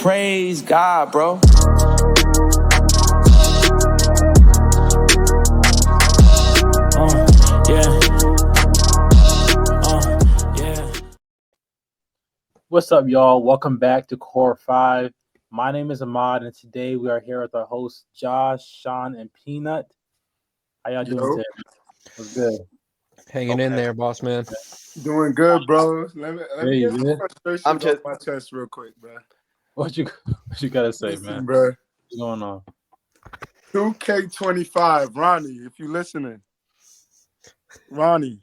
Praise God, bro. Yeah. Yeah. What's up, y'all? Welcome back to Core 5. My name is Ahmad, and today we are here with our hosts, Josh, Sean, and Peanut. How y'all doing today? What's good? Hanging in there, boss man. Doing good, bro. Let me Hey, get some man. frustrations off my chest real quick, bro. What you gotta say, Listen, man? bro. What's going on? 2K25, Ronnie, if you listening. Ronnie.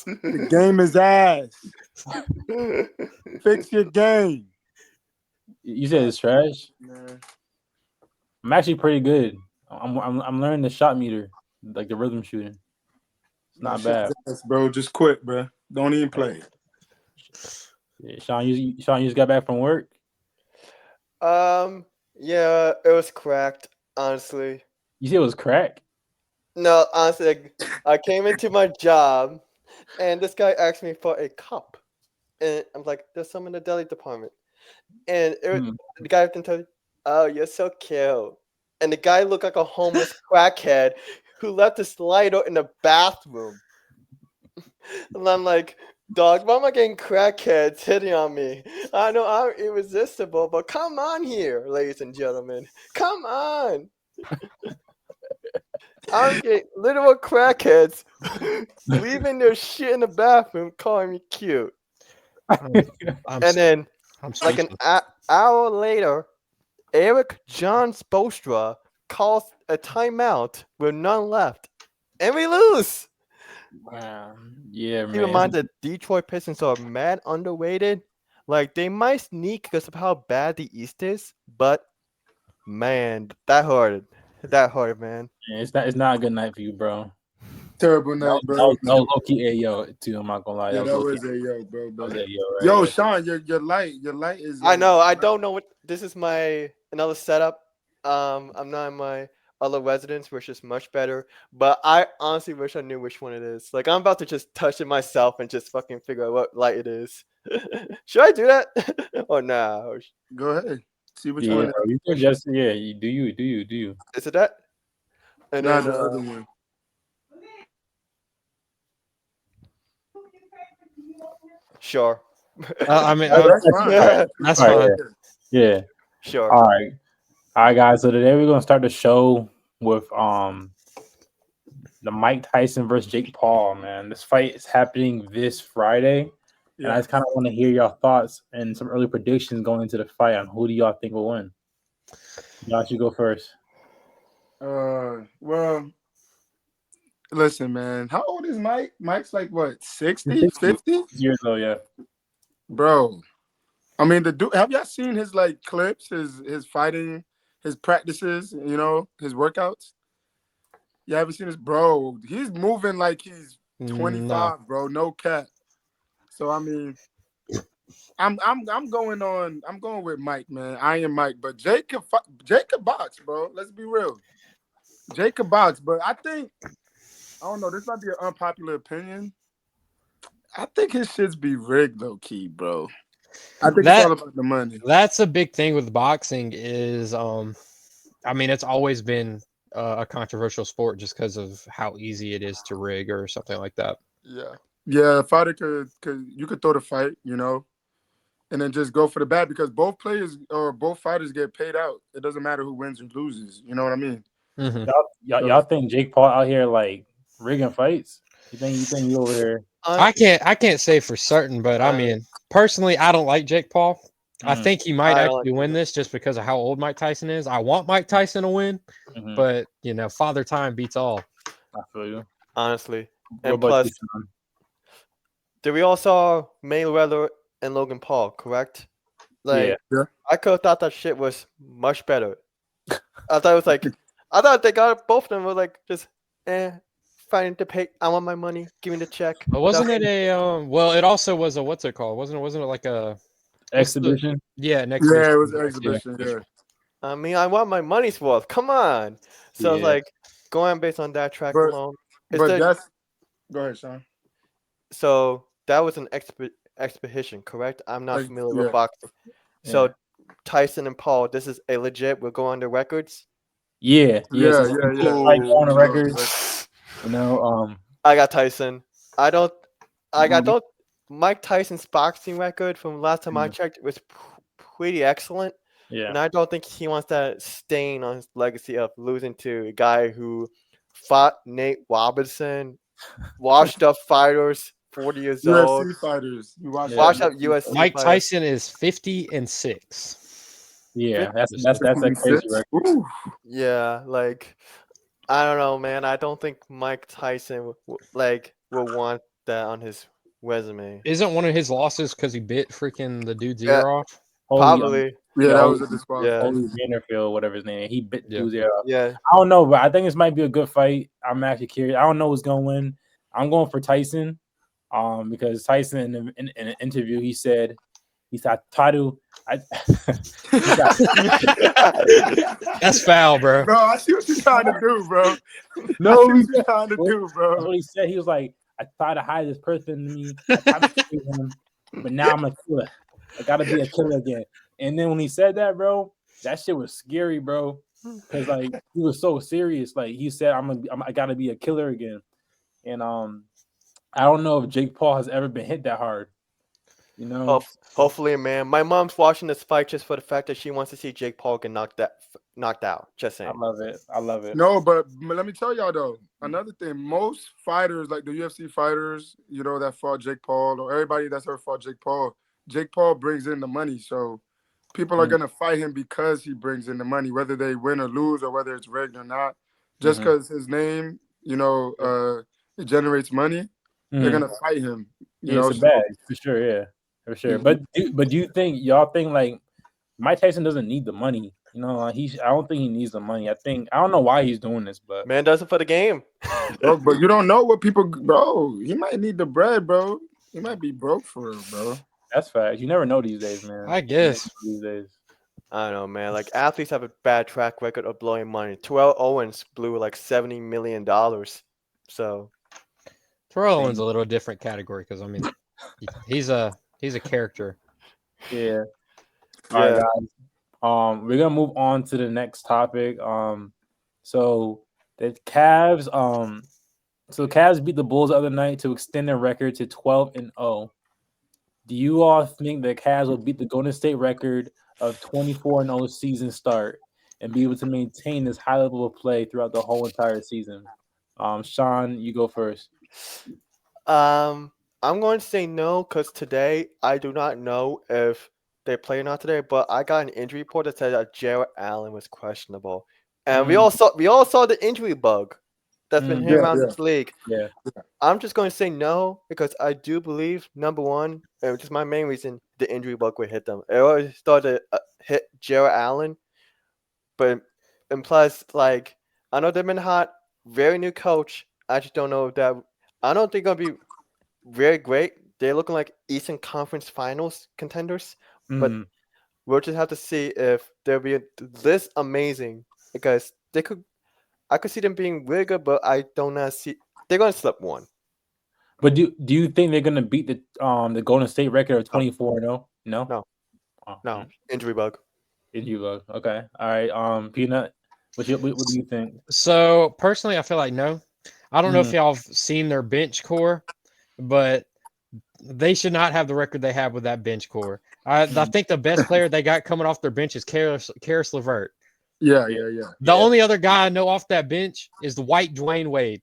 The game is ass. Fix your game. You said it's trash? Man. I'm actually pretty good. I'm learning the shot meter, like the rhythm shooting. It's not bad. Ass, bro. Just quit, bro. Don't even play. Yeah, Sean, you just got back from work? Yeah, it was cracked, honestly. You said it was crack? No, honestly, I came into my job, and this guy asked me for a cup. And I'm like, there's some in the deli department. And the guy can tell me, oh, you're so cute. And the guy looked like a homeless crackhead who left his Slido in the bathroom. And I'm like, dog, why am I getting crackheads hitting on me? I know I'm irresistible, but come on here, ladies and gentlemen. Come on. I'm getting literal crackheads leaving their shit in the bathroom calling me cute. And then, like an hour later, Eric John Spoelstra calls a timeout with none left. And we lose. Wow. Yeah, man. Keep in mind the Detroit Pistons are mad underrated. Like, they might sneak because of how bad the East is, but man, that hurt. That hurt, man. Yeah, it's not a good night for you, bro. Terrible night, bro. That was low-key Ayo, too. I'm not gonna lie. Yeah, that was Ayo, bro. That was Ayo, right? Yo, Sean, your light is. I know. I don't know what this is. Another setup. I'm not in my other residence, which is much better. But I honestly wish I knew which one it is. Like, I'm about to just touch it myself and just fucking figure out what light it is. Should I do that or nah? Go ahead. See which one. You can just you do you. Is it that? And nah, then the other one. Sure. I mean, that's fine. That's fine. Yeah. Sure. All right, guys. So today we're gonna start the show with the Mike Tyson versus Jake Paul. Man, this fight is happening this Friday, and I just kind of want to hear your thoughts and some early predictions going into the fight on who do y'all think will win. Y'all should go first. Well, listen, man. How old is Mike? Mike's like what, 60, 50 years old, yeah. Bro, I mean, the dude. Have y'all seen his like clips, his fighting, his practices? You know, his workouts. You haven't seen his bro? He's moving like he's 25, bro. No cap. So I mean, I'm going with Mike, man. I am Mike, but Jake could box, bro. Let's be real. Jake could box, but I think I don't know. This might be an unpopular opinion. I think his shits be rigged, low key, bro. I think it's all about the money. That's a big thing with boxing. Is I mean, it's always been a controversial sport just because of how easy it is to rig or something like that. Yeah. A fighter could throw the fight, you know, and then just go for the bat because both fighters get paid out. It doesn't matter who wins or loses. You know what I mean? Mm-hmm. Y'all think Jake Paul out here like rigging fights? You think you over here? I can't say for certain, but I mean, personally, I don't like Jake Paul. I think he might actually win this just because of how old Mike Tyson is. I want Mike Tyson to win, but you know, father time beats all. I feel you. Honestly. And plus, did we all saw Mayweather and Logan Paul, correct? Like, yeah. I could have thought that shit was much better. I thought it was like, I thought they got both of them were like just fighting to pay. I want my money. Give me the check. But wasn't it a well? It also was a what's it called? Wasn't it like a exhibition? An exhibition. Yeah, it was an exhibition. Yeah. I mean, I want my money's worth. Come on. So like going based on that track alone. Go ahead, Sean. So that was an expedition, correct? I'm not familiar with boxing. So Tyson and Paul, this is a legit. We'll go on the records. Yeah. Yeah. On the record. You know, I got Tyson. Mike Tyson's boxing record from last time I checked was pretty excellent. Yeah. And I don't think he wants that stain on his legacy of losing to a guy who fought Nate Robinson, washed up fighters, 40 years old. UFC fighters. You watch Washed up UFC Mike fighters. Tyson is 50-6. Yeah, that's a crazy record. Ooh. Yeah, like I don't know, man. I don't think Mike Tyson will want that on his resume. Isn't one of his losses because he bit freaking the dude's ear off? Probably. Yeah, that was a disqualification. Yeah. Holy Vanderfield, whatever his name. He bit dude's ear off. Yeah. I don't know, but I think this might be a good fight. I'm actually curious. I don't know who's gonna win. I'm going for Tyson. Because Tyson in an interview he said Tadu. That's foul, bro. Bro, I see what you're trying to do, bro. No, what you're trying to do, bro. That's what he said. He was like, I tried to hide this person in me. I tried to kill him, but now I'm a killer. I gotta be a killer again. And then when he said that, bro, that shit was scary, bro. Because like he was so serious. Like he said, I gotta be a killer again. And I don't know if Jake Paul has ever been hit that hard. You know, hopefully, man. My mom's watching this fight just for the fact that she wants to see Jake Paul get knocked out. Just saying. I love it. No, but let me tell y'all though, another thing. Most fighters, like the UFC fighters, you know, that fought Jake Paul, or everybody that's ever fought Jake Paul brings in the money. So people are gonna fight him because he brings in the money, whether they win or lose, or whether it's rigged or not. Just because his name, you know, it generates money, they're gonna fight him. You know, it's a bag for sure. Yeah, for sure. But do you think y'all think like Mike Tyson doesn't need the money? You know, I don't think he needs the money. I don't know why he's doing this, but man does it for the game. Bro, but you don't know what people, bro. He might need the bread, bro. He might be broke for real, bro. That's facts. You never know these days, man. I guess these days. I don't know, man. Like athletes have a bad track record of blowing money. Terrell Owens blew like $70 million. So Terrell Owens a little different category because I mean he's a character. Yeah. All right, guys. We're gonna move on to the next topic. So the Cavs, so the Cavs beat the Bulls the other night to extend their record to 12-0. Do you all think the Cavs will beat the Golden State record of 24-0 season start and be able to maintain this high level of play throughout the whole entire season? Sean, you go first. I'm going to say no because today I do not know if they play or not today. But I got an injury report that said that Jarrett Allen was questionable, and we all saw the injury bug that's been here around this league. Yeah, I'm just going to say no because I do believe number one, and just my main reason, the injury bug would hit them. It already started to hit Jarrett Allen, and plus, like I know they've been hot, very new coach. I just don't know if that. I don't think it'll be very great. They're looking like Eastern Conference Finals contenders, but we'll just have to see if they'll be this amazing because they could. I could see them being really good, but I don't not see they're going to slip one. But do you think they're going to beat the Golden State record of 24-0? No. No. Injury bug. Injury bug. Okay. All right. Peanut. What do you think? So personally, I feel like no. I don't know if y'all have seen their bench core, but they should not have the record they have with that bench core. I think the best player they got coming off their bench is Karis LeVert. Yeah. The only other guy I know off that bench is the white Dwayne Wade.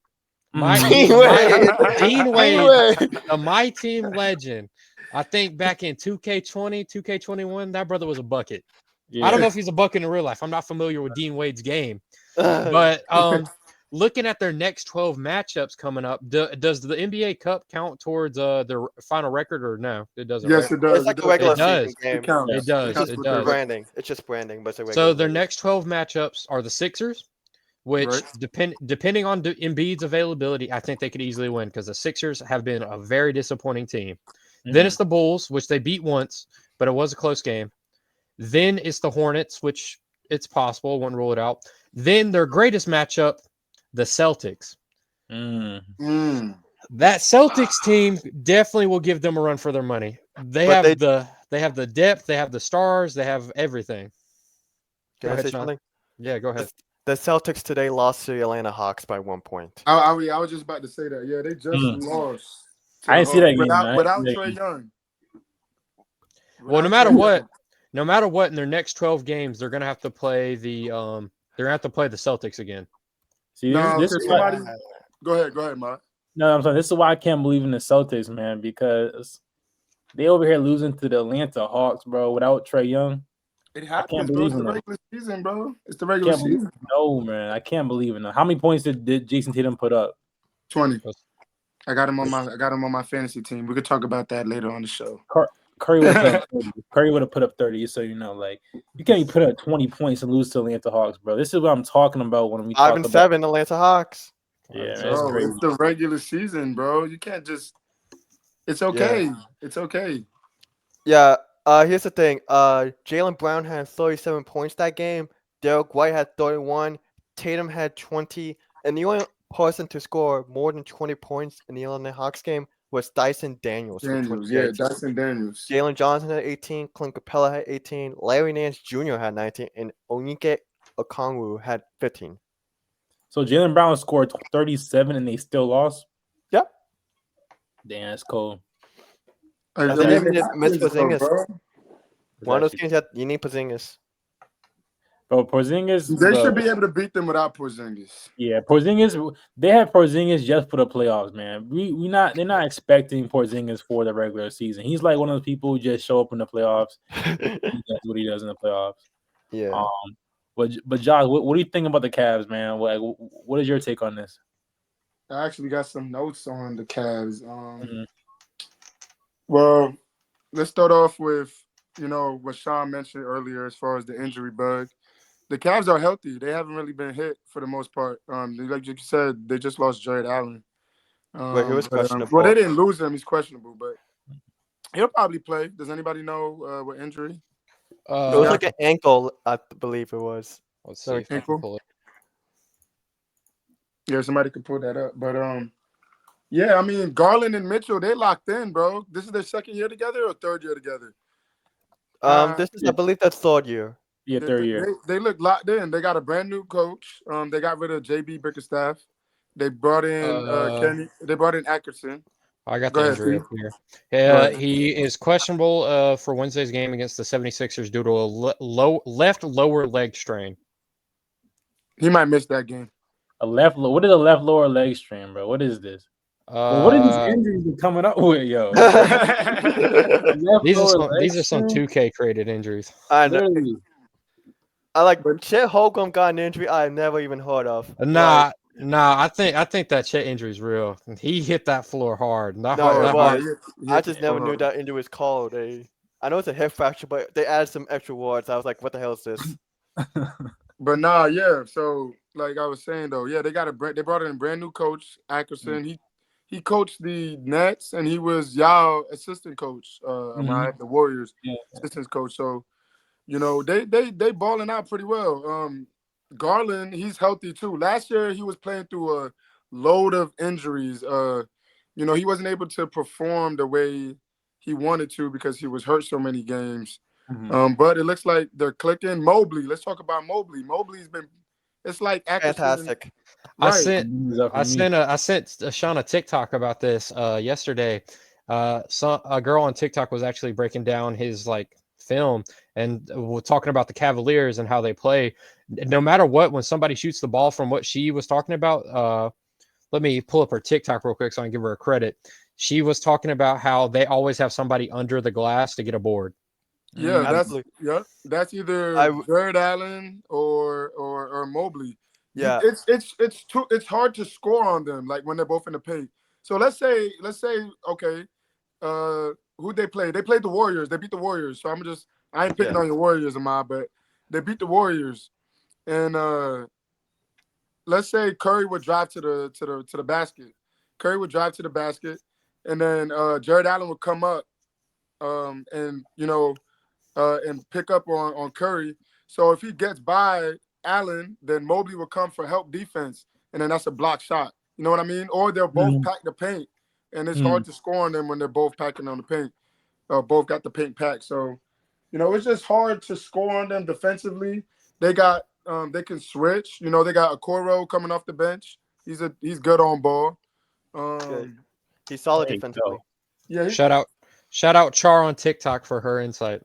Dean Wade, my team legend. I think back in 2K20, 2K21, that brother was a bucket. Yeah. I don't know if he's a bucket in real life. I'm not familiar with Dean Wade's game. But looking at their next 12 matchups coming up, does the NBA Cup count towards their final record or no? It doesn't. Yes, it does. It's like a regular season game. It counts. It does. It does. Branding. It's just branding, but it's a regular. So their next 12 matchups are the Sixers, which depending on Embiid's availability, I think they could easily win because the Sixers have been a very disappointing team. Then it's the Bulls, which they beat once, but it was a close game. Then it's the Hornets, which it's possible, wouldn't rule it out. Then their greatest matchup, the Celtics. That Celtics team definitely will give them a run for their money. They have the They have the depth. They have the stars. They have everything. Can I say something? Yeah, go ahead. The Celtics today lost to the Atlanta Hawks by 1 point. I was just about to say that. Yeah, they just lost. I didn't see that game, without Trae Young. Well, no matter what, in their next 12 games, they're gonna have to play the Celtics again. See, this is somebody. Go ahead, Mark. No, I'm sorry. This is why I can't believe in the Celtics, man, because they over here losing to the Atlanta Hawks, bro, without Trae Young. It happens, bro. It's the regular season, bro. It's the regular season. No, man, I can't believe in it. How many points did Jason Tatum put up? 20. I got him on my fantasy team. We could talk about that later on the show. Curry would have put up 30, so you know, like you can't even put up 20 points and lose to Atlanta Hawks, bro. This is what I'm talking about when we talk about 5-7 Atlanta Hawks. Yeah, bro, it's the regular season, bro. You can't just. It's okay. Yeah. It's okay. Yeah. Here's the thing. Jaylen Brown had 37 points that game. Derek White had 31. Tatum had 20. And the only person to score more than 20 points in the Atlanta Hawks game was Dyson Daniels. Dyson Daniels. Jalen Johnson had 18. Clint Capella had 18. Larry Nance Jr. had 19. And Onyeka Okongwu had 15. So Jaylen Brown scored 37 and they still lost? Yep. Damn, that's cool. Miss Porzingis. One of those games you need Porzingis. Bro, Porzingis. They should be able to beat them without Porzingis. Yeah, Porzingis. They have Porzingis just for the playoffs, man. They're not expecting Porzingis for the regular season. He's like one of those people who just show up in the playoffs. He does what he does in the playoffs. Yeah. But Josh, what do you think about the Cavs, man? Like, what is your take on this? I actually got some notes on the Cavs. Well, let's start off with what Sean mentioned earlier as far as the injury bug. The Cavs are healthy. They haven't really been hit for the most part. Like you said, they just lost Jared Allen. But he was questionable. Well, they didn't lose him. He's questionable, but he'll probably play. Does anybody know what injury? It was like an ankle, I believe it was. Let's see if I can pull it. Yeah, somebody could pull that up. But yeah, I mean, Garland and Mitchell, they locked in, bro. This is their second year together or third year together? This is, I believe, that's third year. Yeah, third year. They look locked in. They got a brand new coach. They got rid of JB Bickerstaff. They brought in Kenny. They brought in Atkinson. I got the injury up here. Yeah, he is questionable for Wednesday's game against the 76ers due to a left lower leg strain. He might miss that game. What is a left lower leg strain, bro? What is this? What are these injuries you're coming up with, yo? These are some 2K created injuries. I know. I like Chet Holmgren got an injury I never even heard of. Nah, I think that Chet injury is real. He hit that floor hard. I just never knew that injury was called. I know it's a hip fracture, but they added some extra words. I was like, what the hell is this? But nah, yeah. So like I was saying though, yeah, they brought in a brand new coach, Atkinson. He coached the Nets and he was y'all assistant coach, the Warriors assistant coach. So, they balling out pretty well. Garland, he's healthy too. Last year he was playing through a load of injuries. He wasn't able to perform the way he wanted to because he was hurt so many games. But it looks like they're clicking. Mobley, let's talk about Mobley. It's like fantastic. Right. I sent Sean a TikTok about this yesterday. A girl on TikTok was actually breaking down his film and we're talking about the Cavaliers and how they play. No matter what, when somebody shoots the ball from what she was talking about, let me pull up her TikTok real quick so I can give her a credit. She was talking about how they always have somebody under the glass to get a board. Yeah, that's either Jared Allen or Mobley. Yeah, it's hard to score on them when they're both in the paint. So let's say okay, who they play? They played the Warriors. They beat the Warriors. So I ain't picking on your Warriors, Ahmad, but they beat the Warriors. And let's say Curry would drive to the basket. Curry would drive to the basket, and then Jared Allen would come up, and pick up on Curry. So if he gets by Allen, then Mobley will come for help defense, and then that's a block shot. You know what I mean? Or they'll both pack the paint, and it's hard to score on them when they're both packing on the paint. both got the pink pack. So, it's just hard to score on them defensively. They got they can switch. They got Okoro coming off the bench. He's good on ball. He's solid defensively. Yeah. Shout out Char on TikTok for her insight.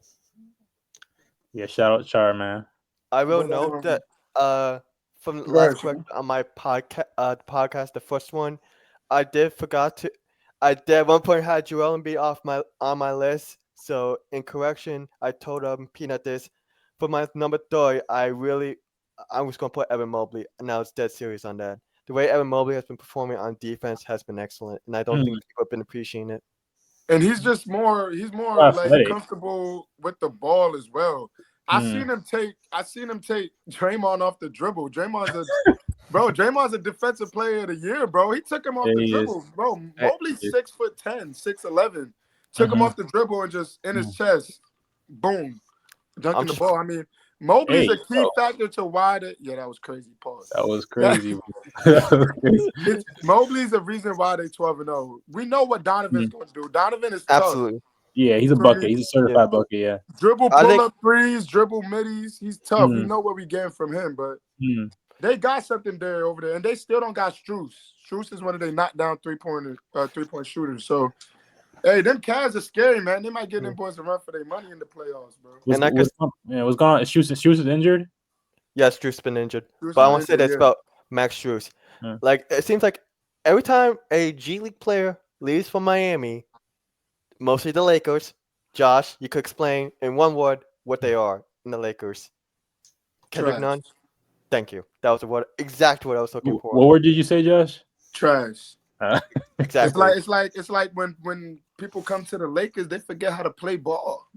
Yeah, shout out Char, man. I will note that from the last question on my podcast, the first one, I did at one point had Joel Embiid on my list. So in correction, I told Peanut this. For my number 3, I was gonna put Evan Mobley, and I was dead serious on that. The way Evan Mobley has been performing on defense has been excellent, and I don't think people have been appreciating it. And he's more like comfortable with the ball as well. I seen him take Draymond off the dribble. Draymond's a defensive player of the year, bro. He took him off the dribble, bro. Mobley's 6'10", 6'11". Took him off the dribble and just in his chest, boom, dunking the ball. I mean, Mobley's a key factor to why that was crazy. Pause. That was crazy. Mobley's the reason why they 12-0. We know what Donovan's going to do. Donovan is absolutely tough. Yeah, he's a bucket. He's a certified bucket. Yeah. Dribble pull-up threes, dribble middies. He's tough. We know what we getting from him, but they got something there over there, and they still don't got Strus. Strus is one of their knockdown three-point shooters. So, hey, them Cavs are scary, man. They might get them boys to run for their money in the playoffs, bro. What's going on? Strus is injured? Yes, Strus been injured. But I want to say this about Max Strus. Yeah. Like, it seems like every time a G League player leaves from Miami, mostly the Lakers, Josh, you could explain in one word what they are in the Lakers. Kendrick Nunn? Thank you. That was exactly what I was looking for. What word did you say, Josh? Trash. Exactly. It's like when people come to the Lakers, they forget how to play ball.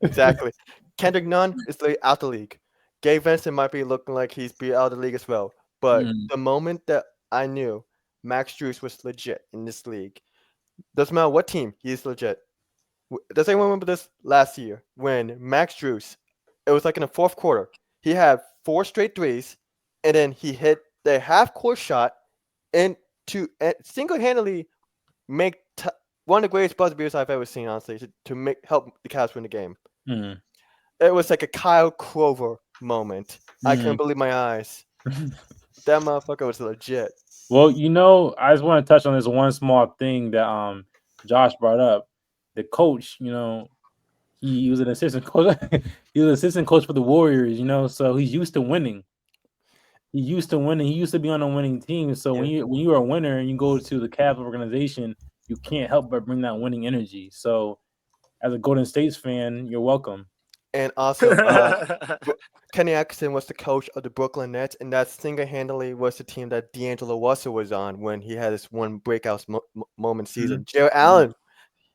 Exactly. Kendrick Nunn is out the league. Gabe Vincent might be looking like he's be out of the league as well. But the moment that I knew Max Strus was legit in this league, doesn't matter what team, he's legit. Does anyone remember this last year when Max Strus, it was like in the fourth quarter, he had 4 straight threes, and then he hit the half-court shot and to single-handedly make one of the greatest buzzer beaters I've ever seen, honestly, to help the Cavs win the game. It was like a Kyle Korver moment. I couldn't believe my eyes. That motherfucker was legit. Well, I just want to touch on this one small thing that Josh brought up. The coach, he was an assistant coach. He was an assistant coach for the Warriors, so he's used to winning. He used to be on a winning team. So when you are a winner and you go to the Cavs organization, you can't help but bring that winning energy. So as a Golden State fan, you're welcome. And also, Kenny Atkinson was the coach of the Brooklyn Nets, and that single-handedly was the team that D'Angelo Russell was on when he had this one breakout moment season. Jared Allen,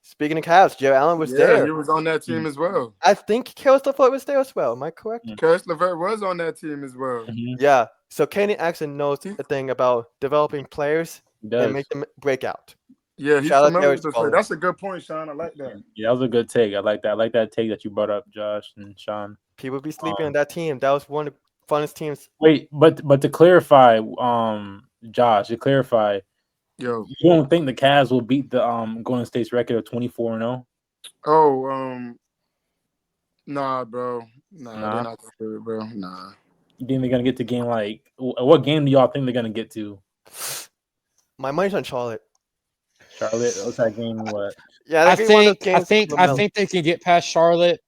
speaking of Cavs, Jared Allen was there. He was on that team as well. I think Karis LeVert was there as well. Am I correct? Karis LeVert was on that team as well. Yeah. So Kenny Atkinson knows the thing about developing players and make them break out. Yeah, he's familiar with this play. That's a good point, Sean. I like that. Yeah, that was a good take. I like that. I like that take that you brought up, Josh and Sean. People be sleeping on that team. That was one of the funnest teams. Wait, but to clarify, Josh, you don't think the Cavs will beat the Golden State's record of 24-0? Oh, nah, bro. Nah, they're not gonna do it, bro. Nah. You think they're gonna get to game what game do y'all think they're gonna get to? My money's on Charlotte. Charlotte, what's that game? What? Yeah, I think they can get past Charlotte.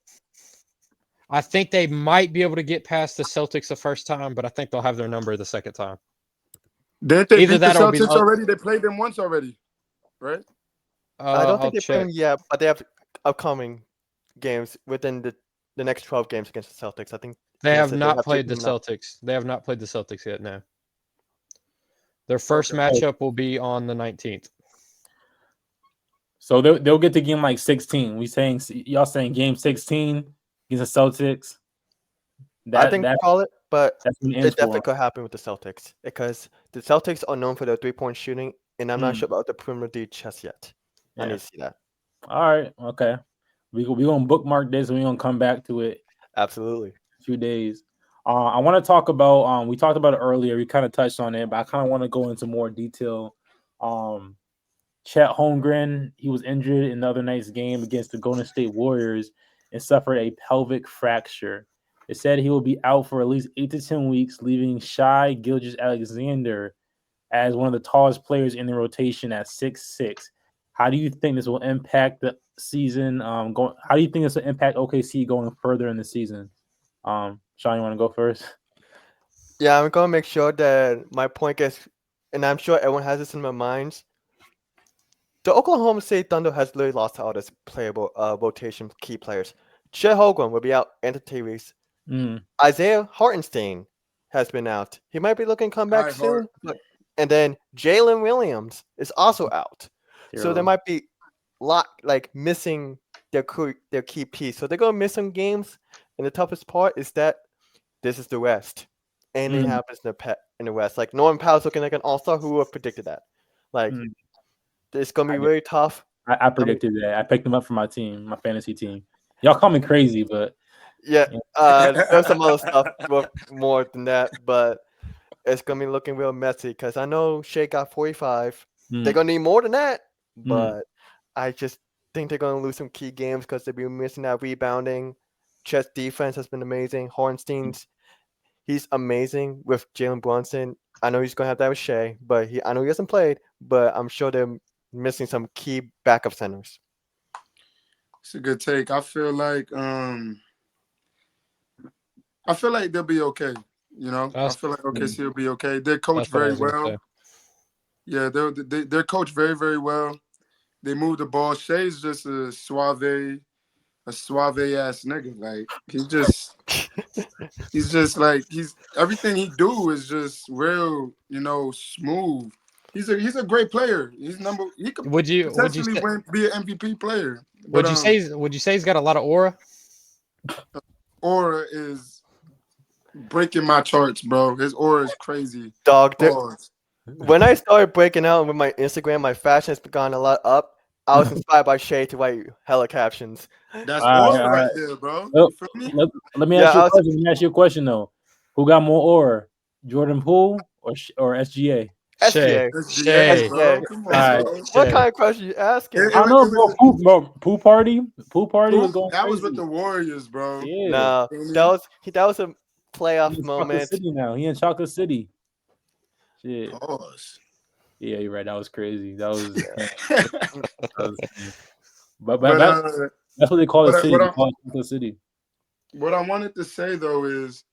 I think they might be able to get past the Celtics the first time, but I think they'll have their number the second time. Didn't they beat the Celtics already? They played them once already, right? I don't think they played them yet, but they have upcoming games within the next 12 games against the Celtics. I think they have not played the Celtics. They have not played the Celtics yet. No. Their first matchup will be on the 19th. So they'll get to game 16. Y'all saying game 16 against the Celtics? I think call it, but it definitely could happen with the Celtics because the Celtics are known for their 3-point shooting, and I'm not sure about the perimeter D just yet. I need to see that. All right, okay. We're gonna bookmark this and we're gonna come back to it. Absolutely. A few days. I want to talk about we talked about it earlier. We kind of touched on it, but I kind of want to go into more detail. Chet Holmgren, he was injured in the other night's game against the Golden State Warriors and suffered a pelvic fracture. It said he will be out for at least 8 to 10 weeks, leaving Shai Gilgeous-Alexander as one of the tallest players in the rotation at 6'6". How do you think this will impact the season? How do you think this will impact OKC going further in the season? Sean, you want to go first? Yeah, I'm gonna make sure that my point gets, and I'm sure everyone has this in their minds. The Oklahoma City Thunder has literally lost all its playable rotation key players. Chet Holmgren will be out into 2 weeks. Isaiah Hartenstein has been out. He might be looking to come back soon. And then Jalen Williams is also out. So there might be missing their key piece. So they're gonna miss some games. And the toughest part is that this is the West. Anything happens in the West. Like Norman Powell's looking like an all-star. Who would have predicted that? Like it's gonna be really tough. I predicted that. I picked him up for my team, my fantasy team. Y'all call me crazy, but there's some other stuff more than that, but it's gonna be looking real messy because I know Shea got 45. They're gonna need more than that, but I just think they're gonna lose some key games because they'll be missing that rebounding. Chet's defense has been amazing. Hornstein's he's amazing with Jalen Brunson. I know he's gonna have that with Shea, but I know he hasn't played, but I'm sure they're missing some key backup centers. It's a good take. I feel like they'll be okay. You know, I feel like OKC will be okay. They're coached very well. Yeah, they're coached very, very well. They move the ball. Shea's just a suave ass nigga. Like he's just everything he do is just real, smooth. He's a great player. He could potentially be an MVP player. But, would you say he's got a lot of aura? Aura is breaking my charts, bro. His aura is crazy. Dog, when I started breaking out with my Instagram, my fashion has gone a lot up. I was inspired by Shea to write hella captions. That's aura right there, bro. Let me ask you a question though. Who got more aura, Jordan Poole or SGA? SGA. Bro. Come on, bro. What kind of question you asking? I know, bro. Pool party was going. That was crazy. with the Warriors, bro. Yeah. No, that was a playoff moment. City now. He in Chocolate City. Shit. Pause. Yeah, you're right. That was crazy. That was but that's what they call the city. They call it Chocolate City. What I wanted to say though is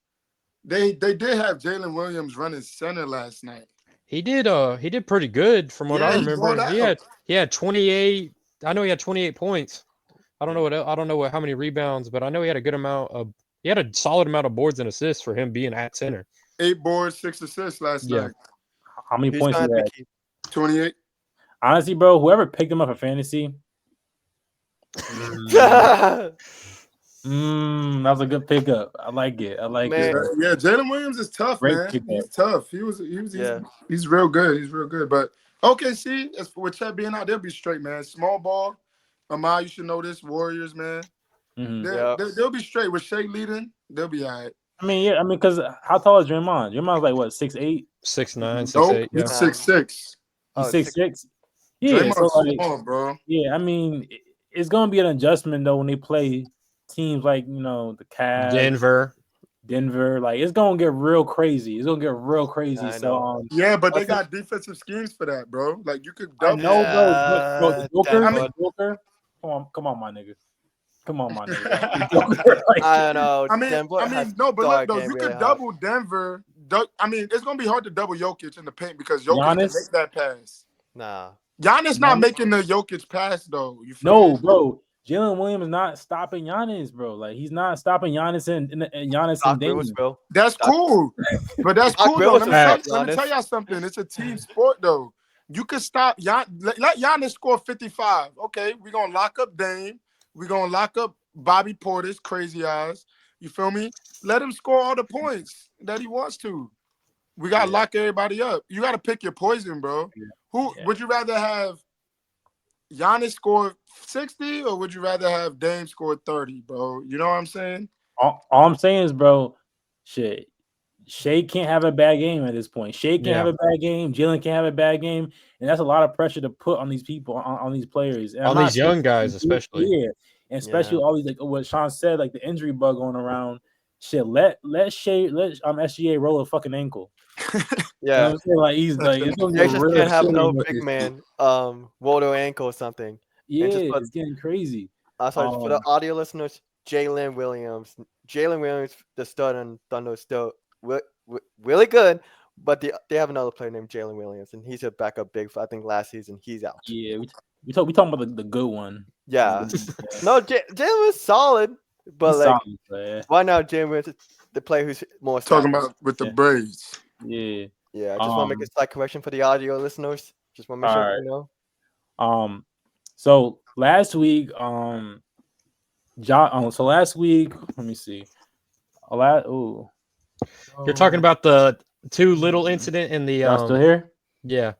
they did have Jalen Williams running center last night. He did pretty good from what I remember. He had 28. I know he had 28 points. I don't know how many rebounds, but I know he had a solid amount of boards and assists for him being at center. 8 boards, 6 assists last night. How many points did he have? 28. Honestly, bro, whoever picked him up for fantasy, that was a good pickup. I like it. Yeah, Jalen Williams is tough, man. He's tough. He's real good. He's real good. But OKC, with Chet being out, they'll be straight, man. Small ball. Ahmad, you should know this. Warriors, man. They'll be straight with Shea leading. They'll be all right. Because how tall is Draymond? Draymond's like what, 6'8"? 6'9", 6'8". Nope, he's 6'6". He's 6'6". Yeah, small, bro. Yeah, it's gonna be an adjustment though when they play teams like the Cavs, Denver. Like it's gonna get real crazy. So but they got defensive schemes for that, bro. Like you could double. No, bro. The Joker. Come on, my nigga. I don't know. Look, though, you could double Denver. It's gonna be hard to double Jokic in the paint because Jokic can make that pass. Nah, Giannis not making the Jokic pass though. Bro. Jalen Williams is not stopping Giannis, bro. Like he's not stopping Giannis and Giannis and Damian. That's cool, but that's cool. Though. Let me tell y'all something. It's a team sport though. You could stop let Giannis score 55. Okay, we're gonna lock up Dame. We're going to lock up Bobby Portis, crazy eyes. You feel me? Let him score all the points that he wants to. We got to lock everybody up. You got to pick your poison, bro. Would you rather have Giannis score 60 or would you rather have Dame score 30, bro? You know what I'm saying? All I'm saying is, bro, shit, Shea can't have a bad game at this point. Shea can't have a bad game. Jalen can't have a bad game, and that's a lot of pressure to put on these people, on these players, and on these young guys, especially. Yeah, and especially all these like what Sean said, like the injury bug going around. Shit, let SGA roll a fucking ankle. Yeah, you know what I'm saying? Like he's like it's gonna they get just real can't have silly no with big this. man roll their ankle or something. Yeah, put, it's getting crazy. Sorry, for the audio listeners, Jalen Williams, the stud and Thunder, still really good, but they have another player named Jalen Williams, and he's a backup big. I think last season he's out. Yeah, we talking about the good one. Yeah, no, Jalen was solid, but He's like solid, why now Jalen Williams, the player who's more talking about with the Braves. Yeah. Yeah, I just want to make a slight correction for the audio listeners. Just want to make sure you know. So last week, so last week, let me see. You're talking about the too little incident in the y'all still here? Yeah.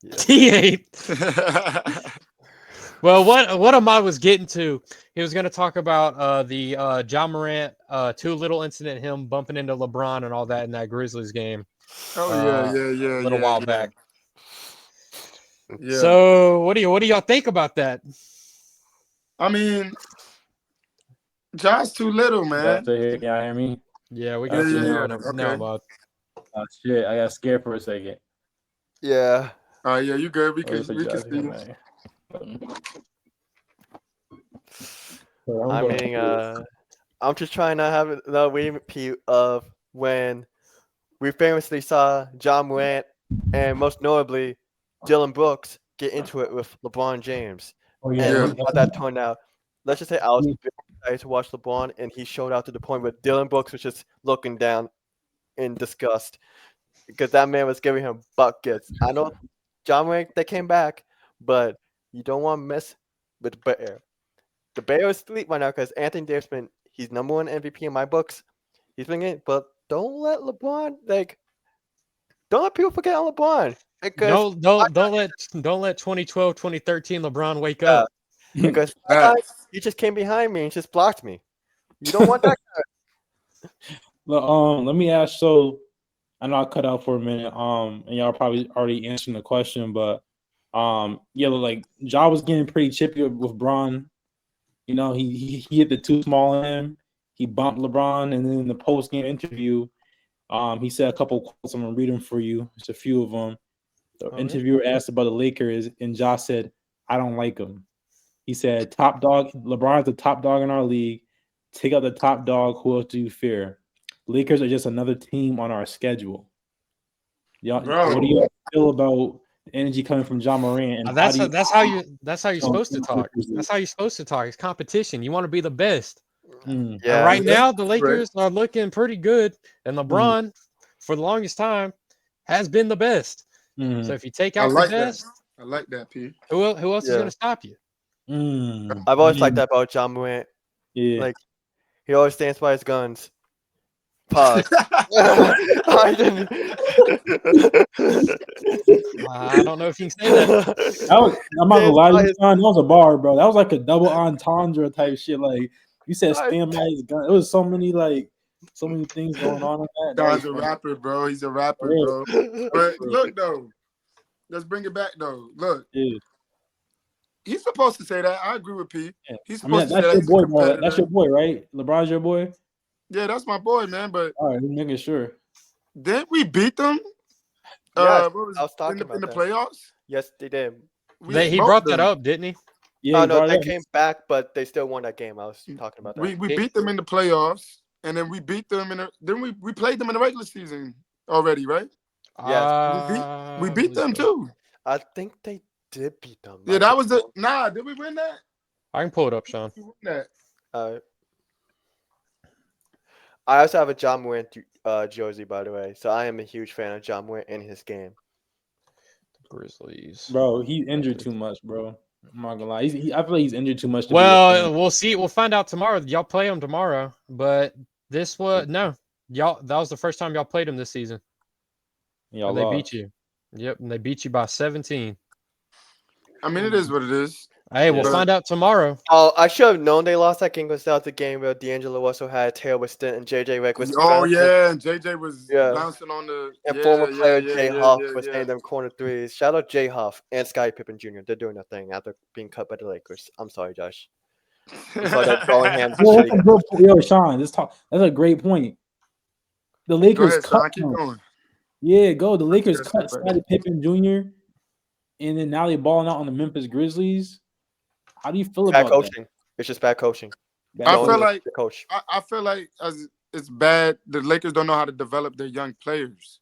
T8. Well, what Ahmad was getting to, he was going to talk about the John Morant too little incident, him bumping into LeBron and all that in that Grizzlies game. Oh a little while back. Yeah. So what do y'all think about that? I mean, John's too little, man. Y'all still here? Can y'all hear me? Yeah, we got you now. Okay. Now, Ahmad. Oh shit! I got scared for a second. Yeah. Yeah, you good? We can see you. I mean, I'm just trying to have the repeat of when we famously saw John Morant and most notably Dylan Brooks get into it with LeBron James. Oh yeah. And look how that turned out. Let's just say I was very excited to watch LeBron, and he showed out to the point where Dylan Brooks was just looking down in disgust because that man was giving him buckets. I know John Morant, they came back, but you don't want to mess with the Bear. The Bear is asleep right now because Anthony Davis he's #1 MVP in my books. He's been in, but don't let LeBron don't let people forget on LeBron. Don't let 2012, 2013 LeBron wake up. Because he just came behind me and just blocked me. You don't want that guy. Let me ask. So I know I cut out for a minute. And y'all probably already answering the question, but like Ja was getting pretty chippy with Bron. You know, he hit the too small on him. He bumped LeBron, and then in the post game interview, he said a couple quotes. I'm gonna read them for you. Just a few of them. The interviewer asked about the Lakers, and Ja said, "I don't like them." He said, "Top dog. LeBron's the top dog in our league. Take out the top dog. Who else do you fear? Lakers are just another team on our schedule." Y'all, what do you feel about the energy coming from John Morant? And that's how you're supposed to talk. That's how you're supposed to talk. It's competition. You want to be the best. Yeah. And right now, the Lakers are looking pretty good, and LeBron, for the longest time, has been the best. So if you take out the best, I like that, P. Who else is going to stop you? I've always liked that about John Morant. Yeah, like he always stands by his guns. Pause. I don't know if you can say that. I'm not gonna lie to you, John. That was a bar, bro. That was like a double entendre type shit. Like you said, stand by his gun. It was so many things going on in that. John's a rapper, bro. He's a rapper, bro. But look though, let's bring it back though. Look, he's supposed to say that. I agree with P. Yeah. He's supposed to say that's that. Your boy, bro. That's your boy, right? LeBron's your boy. Yeah, that's my boy, man. But all right, making sure. Didn't we beat them? Yes, I was talking about in the playoffs. Yes, they did. He brought that up, didn't he? Yeah, no, they came back, but they still won that game. I was talking about that. We beat them in the playoffs, and then we beat them then we played them in the regular season already, right? Yes, we beat them too. I think they did beat them. Yeah, that was did we win that? I can pull it up, Sean. We win that. I also have a John Morant jersey, by the way, so I am a huge fan of John Morant and his game. Grizzlies, bro, he's injured too much, bro. I'm not gonna lie. I feel like he's injured too much. We'll see. We'll find out tomorrow. Y'all play him tomorrow, but y'all. That was the first time y'all played him this season. Y'all they beat you. Yep, and they beat you by 17. I mean, it is what it is. Hey, we'll find out tomorrow. Oh, I should have known they lost that game because that was the game where D'Angelo Russell had a terrible stint and JJ Redick was. Oh yeah, and JJ was bouncing on the. And former player Jay Huff was hitting them corner threes. Shout out Jay Huff and Scottie Pippen Jr. They're doing their thing after being cut by the Lakers. I'm sorry, Josh. Yo, Sean, that's a great point. The Lakers cut Keep going. Yeah, go. The Lakers cut Scottie Pippen Jr. and then now they're balling out on the Memphis Grizzlies. How do you feel about coaching? That? It's just bad coaching. I feel like it's bad. The Lakers don't know how to develop their young players.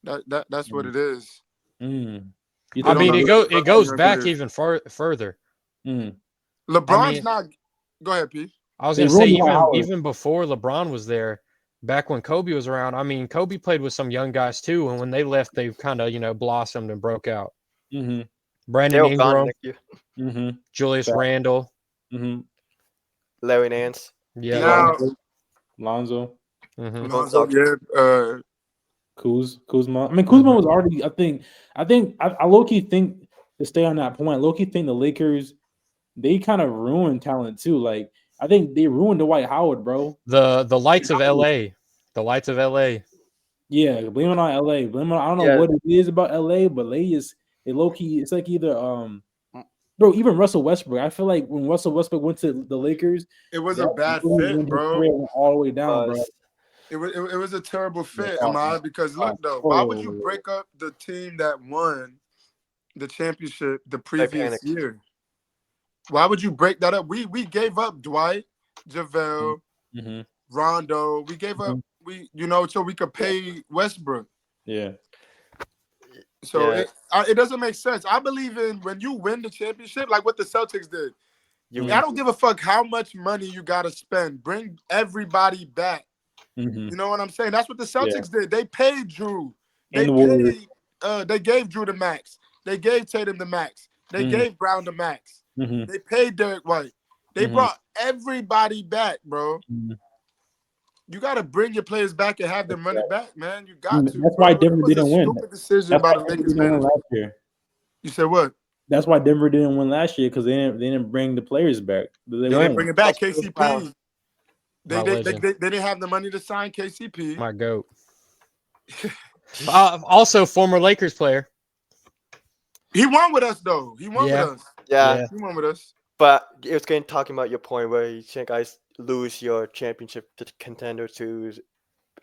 That's what it is. I mean, it goes back even further. LeBron's not. Go ahead, P. I was going to say even before LeBron was there, back when Kobe was around. I mean, Kobe played with some young guys too, and when they left, they kind of blossomed and broke out. Brandon Ingram, Julius Randle, Larry Nance, Lonzo, Kuzma. I mean, Kuzma was already. I low key think to stay on that point. Low key think the Lakers, they kind of ruined talent too. Like I think they ruined Dwight Howard, bro. The lights of LA, the lights of LA. Yeah, blame it on LA. I don't know what it is about LA, but LA is low key. It's like either bro, even Russell Westbrook. I feel like when Russell Westbrook went to the Lakers, it was a bad fit, bro. Went all the way down, bro. It was a terrible fit, Ahmad. Because look though, why would you break up the team that won the championship the previous year? Why would you break that up? We gave up Dwight, JaVale, Rondo. We gave up so we could pay Westbrook. Yeah. So it doesn't make sense. I believe in when you win the championship, like what the Celtics did. I don't give a fuck how much money you got to spend. Bring everybody back. You know what I'm saying? That's what the Celtics did. They paid Drew. They gave Drew the max. They gave Tatum the max. They gave Brown the max. They paid Derek White. They brought everybody back, bro. You got to bring your players back and have them run it back, man. You got to. That's why Denver didn't win. Stupid decision by the Lakers last year. You said what? That's why Denver didn't win last year because they didn't bring the players back. They didn't bring it back. KCP. They didn't have the money to sign KCP. My goat. Also, former Lakers player. He won with us, though. He won with us. Yeah. He won with us. But it was talking about your point where you think guys lose your championship contender to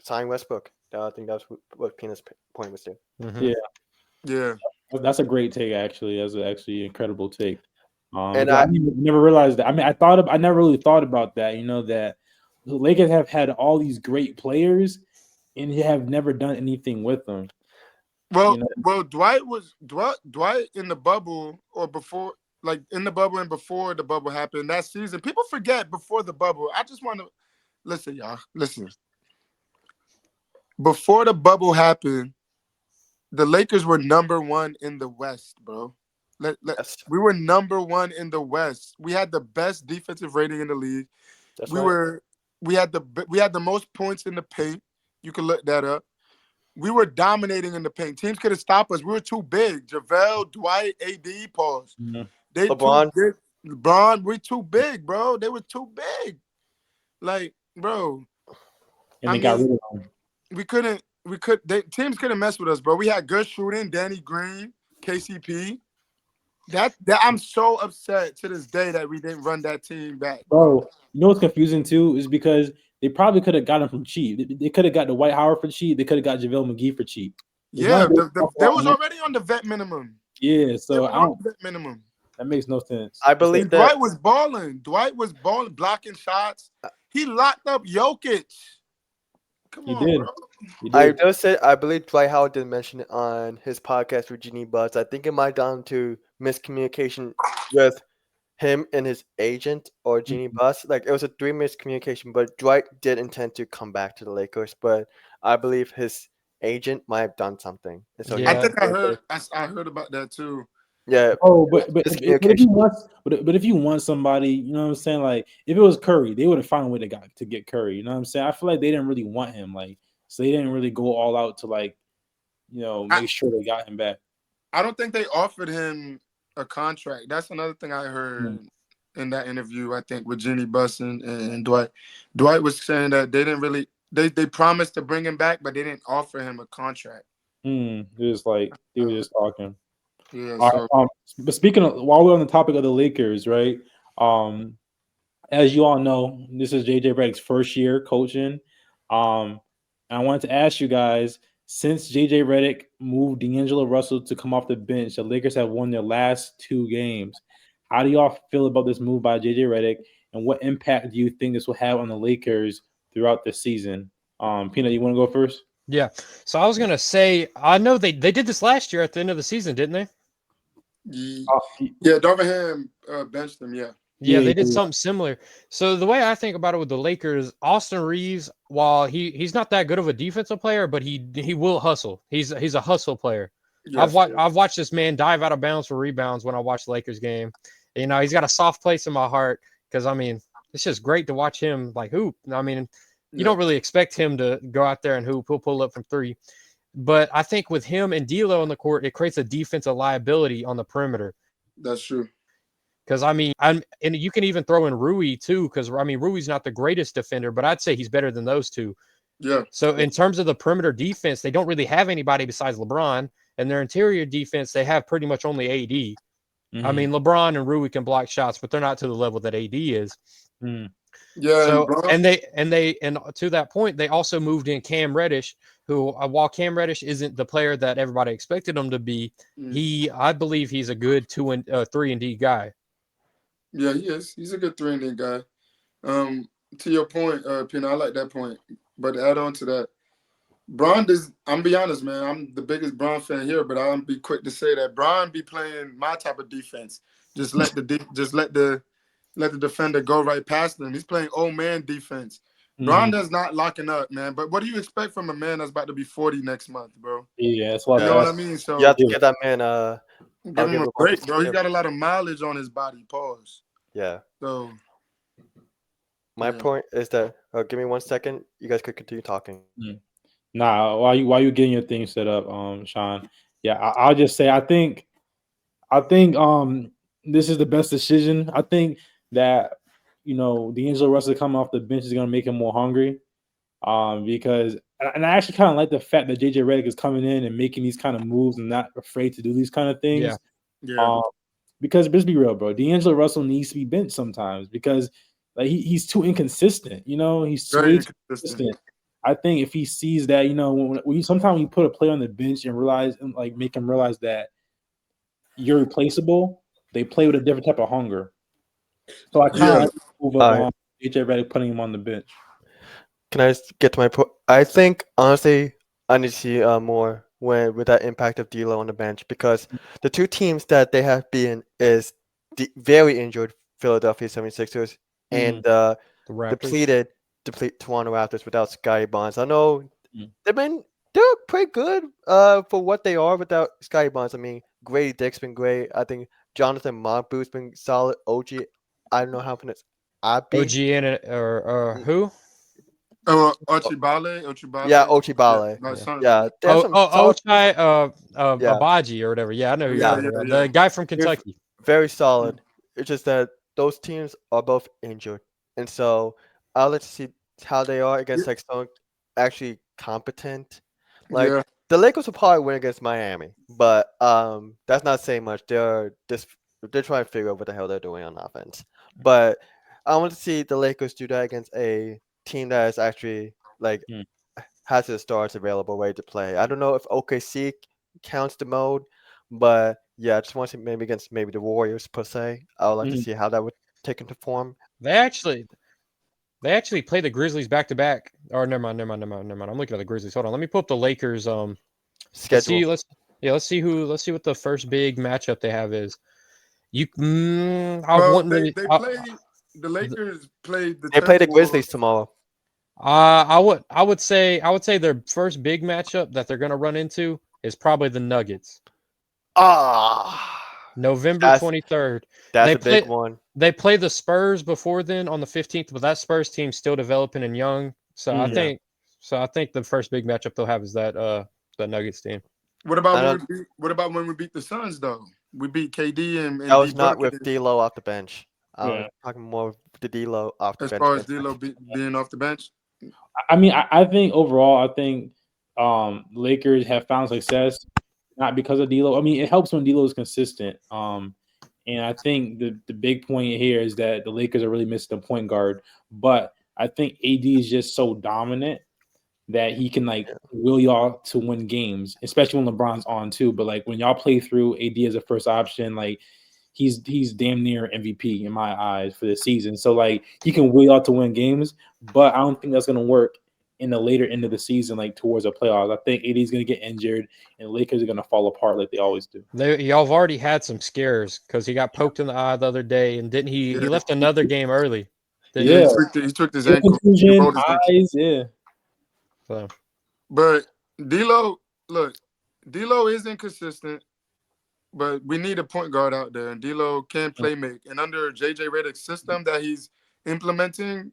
sign Westbrook. I think that's what Peanut's point was there. Yeah. That's a great take, actually. That's actually an incredible take. And I never realized that. I mean, I never really thought about that. That the Lakers have had all these great players and have never done anything with them. Well, Dwight in the bubble or before, like in the bubble and before the bubble happened that season. People forget before the bubble. I just want to listen, y'all. Listen. Before the bubble happened, the Lakers were number 1 in the West, bro. We were number 1 in the West. We had the best defensive rating in the league. We had the most points in the paint. You can look that up. We were dominating in the paint. Teams couldn't stop us. We were too big. JaVale, Dwight, AD, pause. LeBron, we're too big, bro. They were too big. Like, bro. And they got rid of them. Teams couldn't mess with us, bro. We had good shooting, Danny Green, KCP. That I'm so upset to this day that we didn't run that team back. Bro, you know what's confusing too is because they probably could have got him from cheap. They could have got the Dwight Howard for cheap. They could have got JaVale McGee for cheap. They was already on the vet minimum. Yeah, so I don't. Vet minimum. That makes no sense. I believe that Dwight was balling, blocking shots. He locked up Jokic. Come on, bro. I believe Dwight Howard did mention it on his podcast with Jeannie Buzz. I think it might down to miscommunication with him and his agent or Jeannie Buzz. Like it was a 3 miscommunication, but Dwight did intend to come back to the Lakers, but I believe his agent might have done something. So I think I heard about that too. Yeah. Oh, but if you want somebody, you know what I'm saying? Like if it was Curry, they would have found a way to get Curry. You know what I'm saying? I feel like they didn't really want him, like so they didn't really go all out to make sure they got him back. I don't think they offered him a contract. That's another thing I heard in that interview, I think, with Jenny Bussin and Dwight. Dwight was saying that they didn't really they promised to bring him back, but they didn't offer him a contract. It was like they were just talking. Yeah. All right, but speaking of, while we're on the topic of the Lakers, right? As you all know, this is JJ Redick's first year coaching. And I wanted to ask you guys, since JJ Redick moved D'Angelo Russell to come off the bench, the Lakers have won their last 2 games. How do y'all feel about this move by JJ Redick, and what impact do you think this will have on the Lakers throughout the season? Peanut, you want to go first? Yeah. So I was gonna say, I know they did this last year at the end of the season, didn't they? Yeah, Darvingham benched them. Yeah, they did something similar. So the way I think about it with the Lakers, Austin Reeves, while he's not that good of a defensive player, but he will hustle. He's a hustle player. Yes, I've watched this man dive out of bounds for rebounds when I watch the Lakers game. You know, he's got a soft place in my heart because, I mean, it's just great to watch him like hoop. I mean, you don't really expect him to go out there and hoop. He'll pull up from 3. But I think with him and D'Lo on the court, it creates a defensive liability on the perimeter. That's true. Because, I mean, and you can even throw in Rui, too, because, I mean, Rui's not the greatest defender, but I'd say he's better than those 2. Yeah. So in terms of the perimeter defense, they don't really have anybody besides LeBron. And their interior defense, they have pretty much only AD. Mm-hmm. I mean, LeBron and Rui can block shots, but they're not to the level that AD is. Mm. Yeah. So and to that point, they also moved in Cam Reddish, who while Cam Reddish isn't the player that everybody expected him to be, I believe he's a good 3-and-D guy. Yeah, he is. He's a good 3-and-D guy. To your point, Pina, I like that point. But to add on to that, Bron is. I'm be honest, man. I'm the biggest Bron fan here, but I'll be quick to say that Bron be playing my type of defense. Just let the defender go right past him. He's playing old man defense. Bron does not locking up, man. But what do you expect from a man that's about to be 40 next month, bro? Yeah, that's what you know what I mean. So you have to give that man give him a break, bro. He got a lot of mileage on his body. Pause. Yeah. So my point is that give me 1 second. You guys could continue talking. Nah, while you getting your thing set up, Sean. Yeah, I'll just say I think this is the best decision. I think that D'Angelo Russell coming off the bench is gonna make him more hungry. Because I actually kind of like the fact that JJ Redick is coming in and making these kind of moves and not afraid to do these kind of things. Yeah. Because let's be real, bro. D'Angelo Russell needs to be benched sometimes because like he's too inconsistent. He's too inconsistent. I think if he sees that, sometimes you put a player on the bench and make him realize that you're replaceable, they play with a different type of hunger. So I kind of move up on JJ Redick putting him on the bench. Can I get to my point? I think honestly, I need to see more with that impact of D'Lo on the bench because the 2 teams that they have been is the very injured Philadelphia 76ers and the depleted Toronto Raptors without Scottie Barnes. I know they're pretty good for what they are without Scottie Barnes. I mean, Grady Dick's been great. I think Jonathan Mockbooth's been solid. OG, I don't know how to pronounce OG or who? Ochibale. Yeah, Ochibale. Yeah. Ochai Abaji or whatever. Yeah, I know who you're talking about. The guy from Kentucky. Very solid. It's just that those teams are both injured. And so I'll let you see how they are against someone actually competent. The Lakers will probably win against Miami, but that's not saying much. They're trying to figure out what the hell they're doing on offense. But I want to see the Lakers do that against a team that is actually has the stars available, ready to play. I don't know if OKC counts the mode, but yeah, I just want to see maybe against the Warriors per se. I would like to see how that would take into form. They actually play the Grizzlies back to back. Or never mind. I'm looking at the Grizzlies. Hold on, let me pull up the Lakers schedule. Let's see what the first big matchup they have is. The Lakers played They play the Grizzlies tomorrow. I would say their first big matchup that they're going to run into is probably the Nuggets. November 23rd. That's a big one. They play the Spurs before then on the 15th, but that Spurs team's still developing and young. So I think the first big matchup they'll have is that Nuggets team. What about when we beat the Suns though? We beat KD and That was D not Book. with D'Lo off the bench. I was Yeah. talking more of the D'Lo off the As bench. far as D'Lo being off the bench. I mean, I think overall, I think Lakers have found success not because of D'Lo. I mean, it helps when D'Lo is consistent. And I think the big point here is that the Lakers are really missing a point guard. But I think AD is just so dominant that he can like will y'all to win games, especially when LeBron's on too. But like when y'all play through AD as a first option, like he's damn near MVP in my eyes for the season. So like he can will y'all to win games, but I don't think that's gonna work in the later end of the season, like towards the playoffs. I think AD is gonna get injured and the Lakers are gonna fall apart like they always do. Y'all have already had some scares because he got poked in the eye the other day, and didn't he? He left another game early. Yeah, he took his ankle. Confusion, His eyes, yeah. So. But D'Lo, look, D'Lo is inconsistent, but we need a point guard out there, and D'Lo can play make. And under JJ Redick's system that he's implementing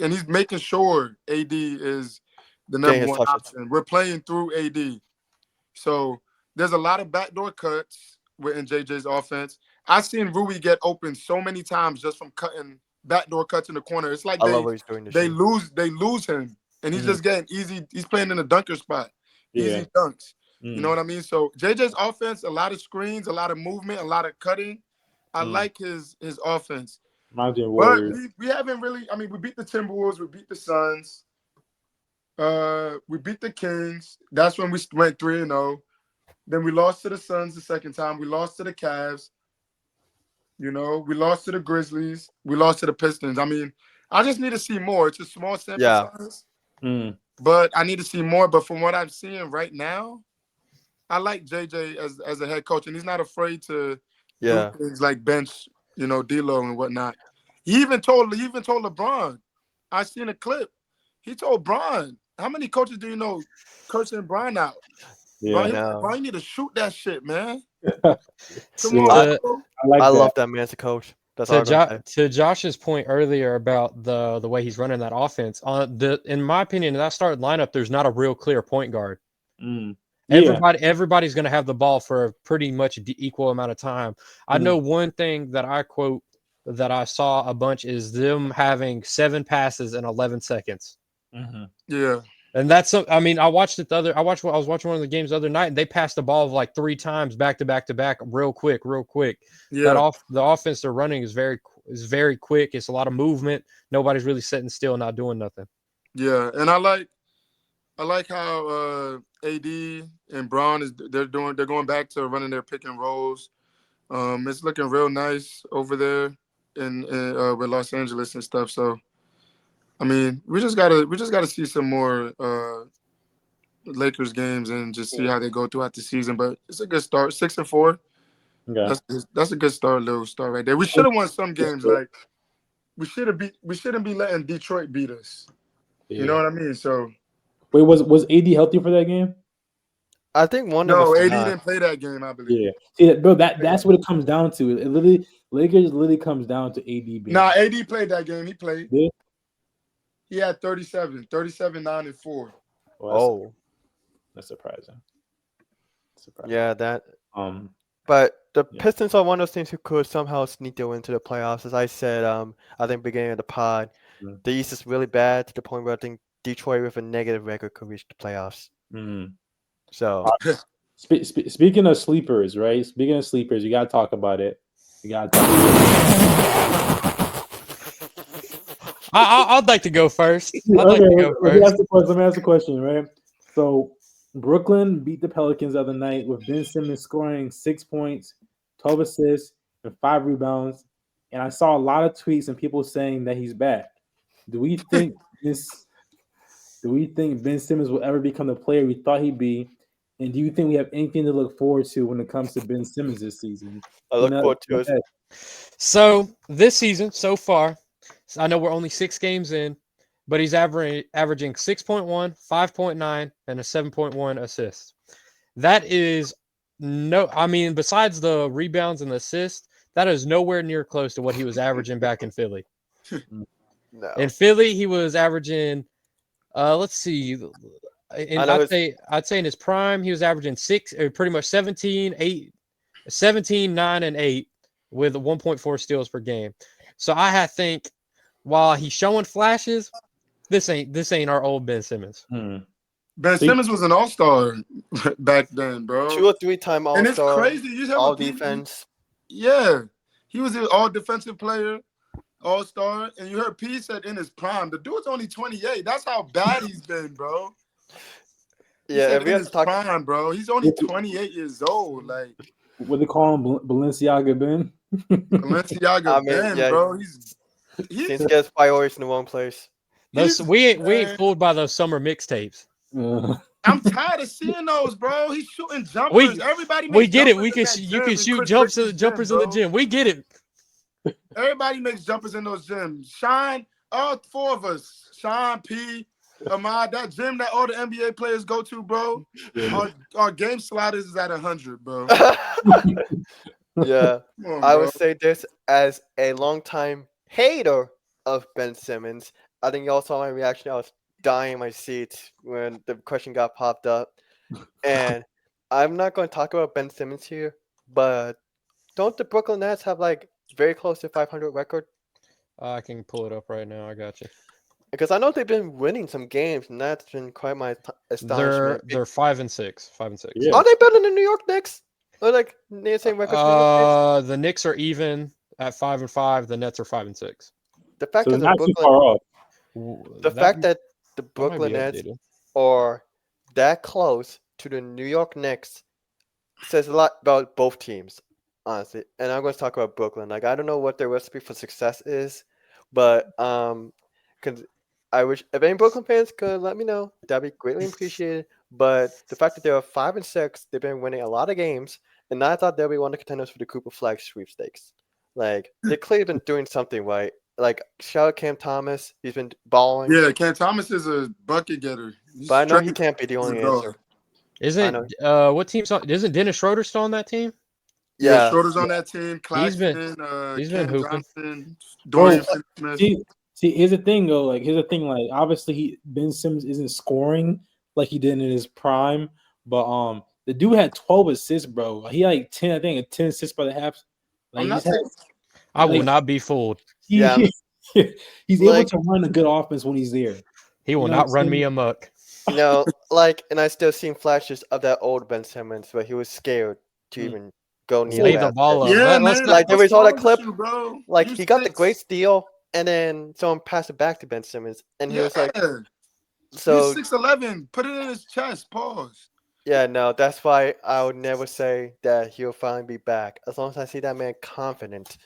and he's making sure AD is the number one option. We're playing through AD, so there's a lot of backdoor cuts in JJ's offense. I've seen Rui get open so many times just from cutting backdoor cuts in the corner. It's like they lose him. And he's just getting easy. He's playing in a dunker spot. Easy dunks. You know what I mean? So JJ's offense, a lot of screens, a lot of movement, a lot of cutting. I like his offense. But we haven't really. I mean, we beat the Timberwolves. We beat the Suns. We beat the Kings. That's when we went 3-0. Then we lost to the Suns the second time. We lost to the Cavs. You know, we lost to the Grizzlies. We lost to the Pistons. I mean, I just need to see more. It's a small sample size. But I need to see more. But from what I'm seeing right now, I like JJ as a head coach, and he's not afraid to do things like bench, D'Lo and whatnot. He even told LeBron. I seen a clip. He told Bron, how many coaches do you know cursing Bron out? Yeah, Bron, you need to shoot that shit, man. Come on, I love that man as a coach. To Josh's point earlier about the way he's running that offense, in my opinion, in that starting lineup, there's not a real clear point guard. Everybody's going to have the ball for a pretty much equal amount of time. I know one thing that I quote that I saw a bunch is them having 7 passes in 11 seconds. Yeah. And that's, I mean, I was watching one of the games the other night, and they passed the ball like 3 times back to back to back, real quick. Yeah. The offense they're running is very quick. It's a lot of movement. Nobody's really sitting still, not doing nothing. Yeah, and I like how AD and Braun they're going back to running their pick and rolls. It's looking real nice over there in with Los Angeles and stuff. So. I mean, we just gotta see some more Lakers games and just see how they go throughout the season. But it's a good start, 6-4. Okay. That's a good little start right there. We should have won some games. Like we shouldn't be letting Detroit beat us. Yeah. You know what I mean? So wait, was AD healthy for that game? I think AD didn't play that game, I believe. Yeah, see, bro, that's what it comes down to. Lakers literally comes down to AD being. Nah, AD played that game. He played. Yeah. He had 37, 9 and 4. Well, that's surprising. Yeah, that. But the Pistons are one of those teams who could somehow sneak their way into the playoffs. As I said, I think beginning of the pod, the East is really bad to the point where I think Detroit with a negative record could reach the playoffs. So, speaking of sleepers, right? Speaking of sleepers, you gotta talk about it. I'd like to go first. Let me ask the question, right? So Brooklyn beat the Pelicans the other night with Ben Simmons scoring 6 points, 12 assists, and 5 rebounds. And I saw a lot of tweets and people saying that he's back. Do we think Ben Simmons will ever become the player we thought he'd be? And do you think we have anything to look forward to when it comes to Ben Simmons this season? I look forward to it. So this season, so far, I know we're only 6 games in, but he's averaging 6.1, 5.9, and a 7.1 assists. That is besides the rebounds and the assists, that is nowhere near close to what he was averaging back in Philly. No. In Philly, he was averaging, let's see, I'd say in his prime, he was averaging pretty much 17, 8, 17, 9, and 8 with 1.4 steals per game. So I think while he's showing flashes, this ain't our old Ben Simmons. Ben Simmons was an all-star back then, bro. 2 or 3-time all-star. And it's crazy. You have all defense. Yeah. He was an all-defensive player, all-star. And you heard P said in his prime. The dude's only 28. That's how bad he's been, bro. Yeah, in his prime, bro. He's only 28 years old. Like, what they call him, Balenciaga Ben? Balenciaga Ben, yeah, bro. He seems to get his priorities in the wrong place. We ain't fooled by those summer mixtapes. I'm tired of seeing those, bro. He's shooting jumpers. Everybody makes we get it. You can shoot jumpers in the gym. We get it. Everybody makes jumpers in those gyms. Shine, all 4 of us. Sean, P, Ahmad, that gym that all the NBA players go to, bro. Our game sliders is at 100, bro. Yeah, on, I would say this as a longtime hater of Ben Simmons. I think y'all saw my reaction. I was dying in my seat when the question got popped up. And I'm not going to talk about Ben Simmons here, but don't the Brooklyn Nets have like very close to 500 record? I can pull it up right now. I got you. Because I know they've been winning some games, and that's been quite my astonishment. They're 5-6. 5-6. Yeah. Are they better than the New York Knicks? Or like near the same record? The Knicks are even at 5-5. The Nets are 5-6. The fact So that not too far off. the fact that the Brooklyn Nets are that close to the New York Knicks says a lot about both teams, honestly. And I'm going to talk about Brooklyn. Like, I don't know what their recipe for success is, but because I wish if any Brooklyn fans could let me know, that'd be greatly appreciated. But the fact that they are 5-6, they've been winning a lot of games, and I thought they'll be one of the contenders for the Cooper Flag sweepstakes. Like, they clearly been doing something right. Like, shout out Cam Thomas. He's been balling. Yeah, Cam Thomas is a bucket getter. But I know he can't be the only answer. Isn't what team? Isn't Dennis Schroeder still on that team? Yeah, Schroeder's on that team. Claxton, he's been Cam hooping. Johnson, Dorian Smith. See, here's the thing, though. Like, obviously, Ben Simmons isn't scoring like he did in his prime, but the dude had 12 assists, bro. He had like 10, I think, 10 assists by the half. Like, I will not be fooled. He's able to run a good offense when he's there. He will not run me amok. And I still seen flashes of that old Ben Simmons, but he was scared to even go near Lay the ball up. Yeah, man. Like, there was all that clip. Bro. Like, he got the great steal, and then someone passed it back to Ben Simmons, and he was like, so he's 6'11". Put it in his chest. Pause. Yeah, no, that's why I would never say that he'll finally be back. As long as I see that man confident,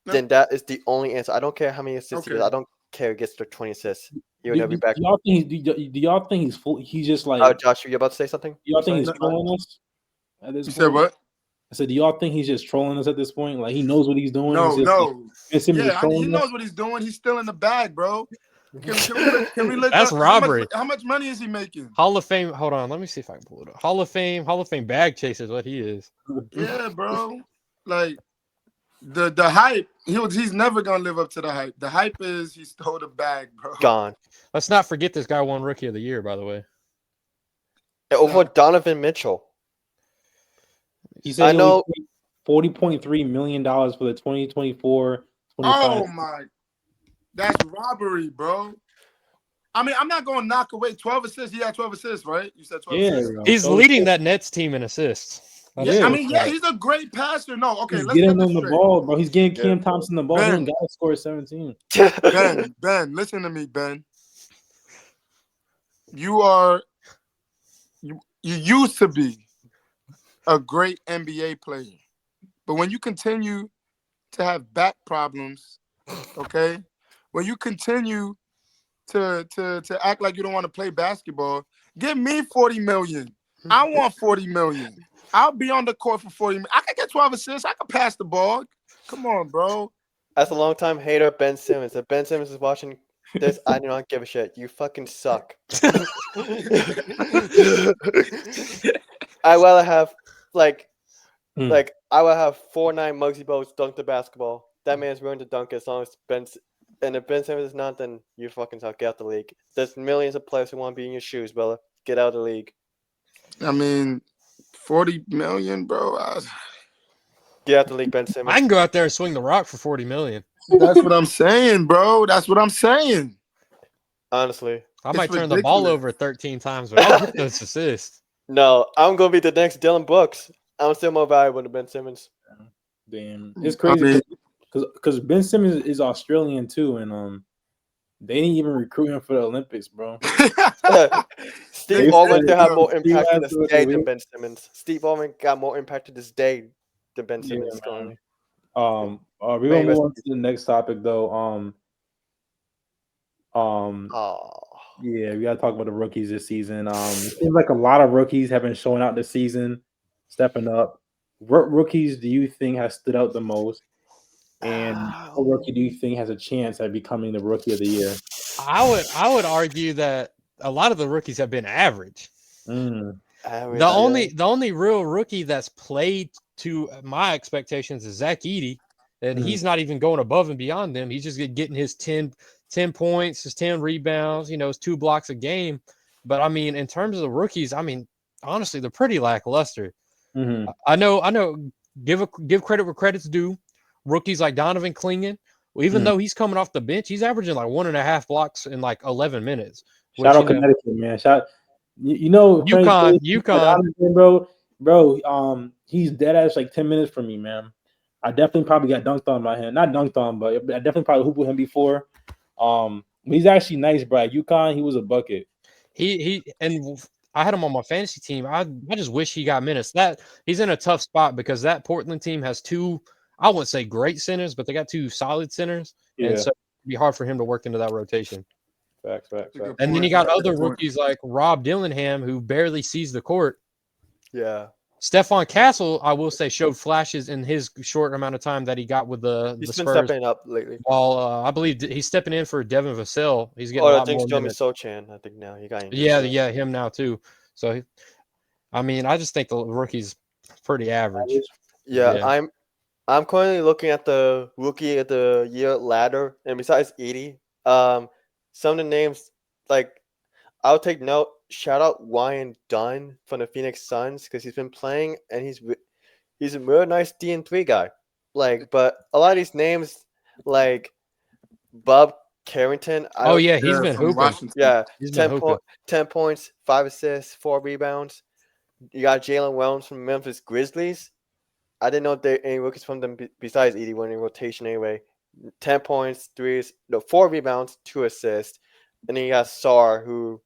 then that is the only answer. I don't care how many assists he gets. I don't care if he gets to 20 assists. He'll never be back. Do y'all think he's full? He's just like. Oh, Josh, you about to say something? Y'all think he's trolling us at this point? You said what? I said, do y'all think he's just trolling us at this point? Like, he knows what he's doing? No. He knows what he's doing. He's still in the bag, bro. Can we look That's up, robbery. How much money is he making? Hall of Fame. Hold on. Let me see if I can pull it up. Hall of Fame bag chaser is what he is. Yeah, bro. Like, the hype, he's never gonna live up to the hype. The hype is he stole the bag, bro. Gone. Let's not forget this guy won Rookie of the Year, by the way. Over Donovan Mitchell. He said I know $40.3 million for the 2024-25. Oh my, that's robbery, bro. I mean, I'm not gonna knock away 12 assists. He had 12 assists, right? You said 12 assists. He's leading that Nets team in assists. Yeah, I mean, he's a great passer. No, okay, he's let's getting get him the ball, bro. He's getting Cam Thompson the ball. He got to score 17. Ben, listen to me, Ben. You used to be a great NBA player, but when you continue to have back problems, okay, when you continue to act like you don't want to play basketball, give me $40 million. I want $40 million. I'll be on the court for $40 million. I can get 12 assists. I can pass the ball. Come on, bro. As a longtime hater of Ben Simmons, if Ben Simmons is watching this, I do not give a shit. You fucking suck. I rather have I would have 4'9" Muggsy Bogues dunk the basketball. That man's willing to dunk as long as and if Ben Simmons is not, then you fucking suck. Get out the league. There's millions of players who want to be in your shoes, brother. Get out of the league. I mean, $40 million, bro. Get out the league, Ben Simmons. I can go out there and swing the rock for $40 million. That's what I'm saying, bro. That's what I'm saying. Honestly, I might turn the ball over 13 times, but I'll get those assists. No, I'm gonna be the next Dylan Brooks. I'm still more valuable than Ben Simmons. Damn, it's crazy because Ben Simmons is Australian too, and they didn't even recruit him for the Olympics, bro. Steve Ballmer to have more impact to this day than Ben Simmons. Steve Ballmer got more impact to this day than Ben Simmons. We're gonna move on to the next topic though. Yeah, we gotta talk about the rookies this season. It seems like a lot of rookies have been showing out this season, stepping up. What rookies do you think has stood out the most? And what rookie do you think has a chance at becoming the rookie of the year? I would argue that a lot of the rookies have been average. Average, the only real rookie that's played to my expectations is Zach Edey, and he's not even going above and beyond them. He's just getting his 10 points, his 10 rebounds, his 2 blocks a game. But I mean, in terms of the rookies, I mean, honestly, they're pretty lackluster. I know. Give credit where credit's due. Rookies like Donovan Clingan, even though he's coming off the bench, he's averaging like 1.5 blocks in like 11 minutes. Shout out Connecticut, man. UConn, bro. He's dead ass like 10 minutes from me, man. I definitely probably got dunked on by him. Not dunked on, but I definitely probably hooped with him before. He's actually nice, bro. At UConn, he was a bucket. And I had him on my fantasy team. I just wish he got minutes. That he's in a tough spot because that Portland team has 2, I wouldn't say great centers, but they got 2 solid centers. Yeah. And so it'd be hard for him to work into that rotation. Facts. And then you got other rookies like Rob Dillingham, who barely sees the court. Yeah. Stephon Castle, I will say, showed flashes in his short amount of time that he got with the Spurs. Spurs. He's been stepping up lately. While I believe he's stepping in for Devin Vassell. He's getting a lot more minutes. Sochan, I think now he got injured. Yeah, him now too. So, I mean, I just think the rookie's pretty average. Yeah. I'm currently looking at the rookie of the year ladder, and besides Edey, some of the names, like, I'll take note. Shout out Ryan Dunn from the Phoenix Suns because he's been playing and he's a real nice D3 guy. Like, but a lot of these names, like Bob Carrington. He's been hooping. Washington. Yeah, he's 10 points, 5 assists, 4 rebounds. You got Jalen Williams from Memphis Grizzlies. I didn't know there any rookies from them besides Edey were in rotation anyway. 10 points, 4 rebounds, 2 assists. And then you got Sarr, who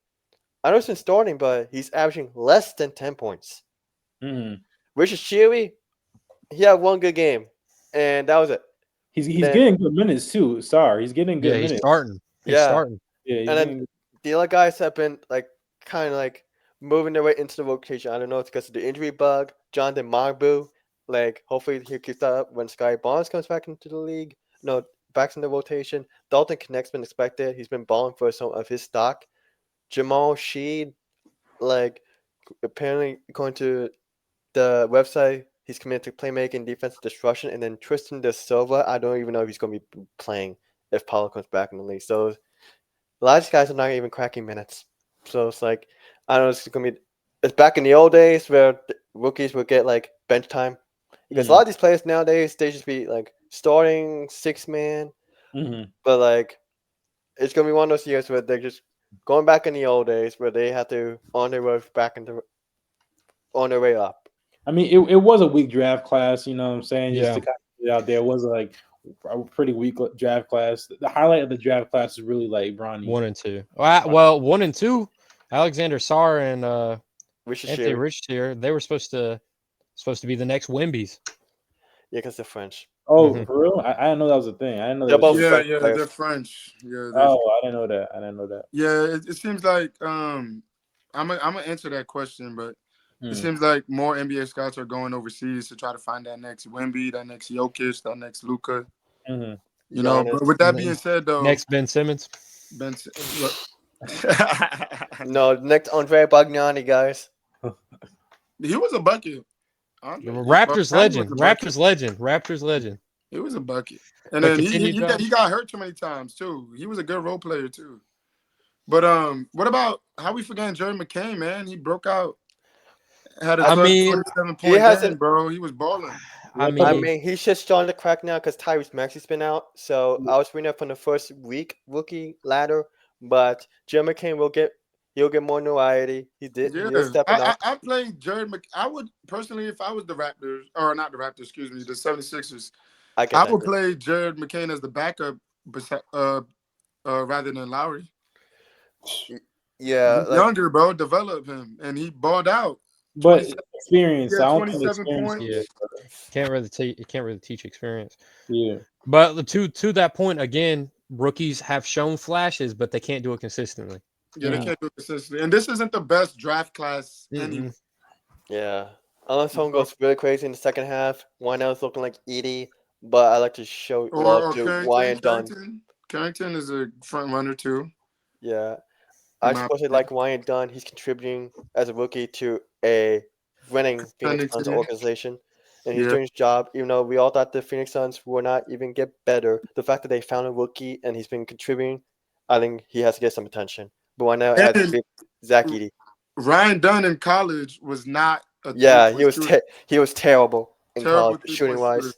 I know he's been starting, but he's averaging less than 10 points. Richard Sherry, he had 1 good game, and that was it. He's getting good minutes too. Sarr, he's getting good minutes. He's starting. Yeah, and then the other guys have been like kind of like moving their way into the rotation. I don't know if it's because of the injury bug. Jonathan Marbu, like hopefully he keeps that up when Sky Barnes comes back into the league. No, back in the rotation. Dalton Connect's been expected. He's been balling for some of his stock. Jamal Sheed, like apparently according to the website, he's committed to playmaking, defensive destruction, and then Tristan De Silva. I don't even know if he's going to be playing if Paulo comes back in the league. So a lot of these guys are not even cracking minutes. So it's like I don't know. It's going to be. It's back in the old days where rookies would get like bench time because a lot of these players nowadays they just be like starting 6-man, but like it's going to be one of those years where they're just going back in the old days where they had to on their way up. I mean, it was a weak draft class, you know what I'm saying? Just to kind of get out there, it was like a pretty weak draft class. The highlight of the draft class is really like Bronny. 1 and 2. Well, 1 and 2, Alexander Sarr and Anthony Richtier, they were supposed to be the next Wembies. Yeah, because they're French. Oh, for real? I didn't know that was a thing. I didn't know. They're French. Yeah. I didn't know that. Yeah, it seems like I'm gonna answer that question, but it seems like more NBA scouts are going overseas to try to find that next Wemby, that next Jokic, that next Luka. Mm-hmm. You know, but with that being said, though, next Ben Simmons. No, next Andre Bagnani, guys. He was a bucket. Raptors legend. He was a bucket, and then he got hurt too many times too. He was a good role player too. But what about how we forgetting Jerry McCain, man? He broke out, had a 27-point game, bro. He was balling. I I mean, mean, he's just starting to crack now because Tyrese Maxey's been out. So I was reading up from the first week rookie ladder, but Jim McCain he'll get more notoriety. He is Yeah, stepping up. I'm playing Jared I would personally, if I was the Raptors, or not the Raptors, excuse me, the 76ers, I get I that. would play Jared McCain as the backup, rather than Lowry. Yeah, He's like younger, bro. Develop him, and he balled out. But 27, experience, yeah, I don't think 27 experience. points. yeah, can't really teach experience. Yeah. But to that point again, rookies have shown flashes, but they can't do it consistently. Yeah, they can't do it consistently. And this isn't the best draft class anyway. yeah. Unless someone goes really crazy in the second half, Wineout's looking like Edie, but I like to show love Or to Wyatt Dunn. Carrington is a front runner too. Yeah. I supposedly like Wyatt Dunn. He's contributing as a rookie to a winning Phoenix Suns organization. And he's doing his job, even though we all thought the Phoenix Suns will not even get better. The fact that they found a rookie and he's been contributing, I think he has to get some attention. But why now adds Zach Edey. Ryan Dunn in college was not a he was terrible in terrible college shooting wise.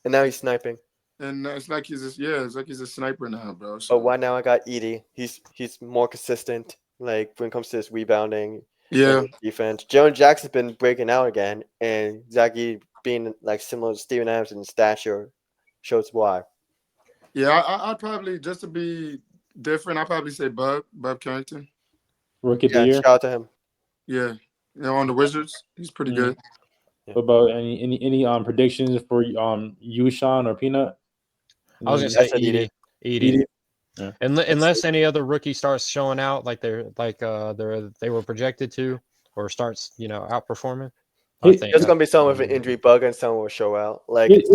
And now he's sniping. And it's like he's a sniper now, bro. So. But why now I got Edey. He's more consistent, like when it comes to his rebounding, defense. Jaren Jackson's been breaking out again, and Zach Edey being like similar to Steven Adams in stature shows why. Yeah, I'd probably, just to be different, I'd probably say Bob Carrington. Rookie of the year. Shout out to him. Yeah, on the Wizards, he's pretty good. Yeah. What about any predictions for you, Sean, or Peanut? I was gonna say Edey. Yeah. Unless any other rookie starts showing out like they were projected to, or starts outperforming. There's gonna be someone with an injury bug and someone will show out. Like here's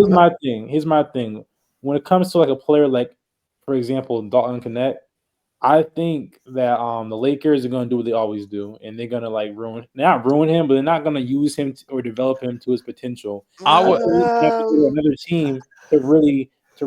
my thing. When it comes to like a player like, for example, Dalton Connect, I think that the Lakers are gonna do what they always do, and they're gonna like not ruin him, but they're not gonna use him or develop him to his potential. I would another team to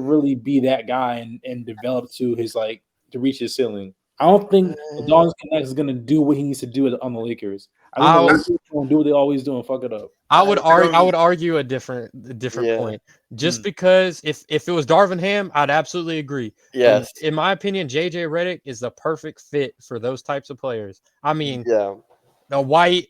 really be that guy and develop to his to reach his ceiling. I don't think Dalton Connect is gonna do what he needs to do on the Lakers. I think the Lakers are gonna do what they always do and fuck it up. I would argue a different point. Just because if it was Darvin Ham, I'd absolutely agree. Yes. In my opinion, JJ Redick is the perfect fit for those types of players. I mean, a white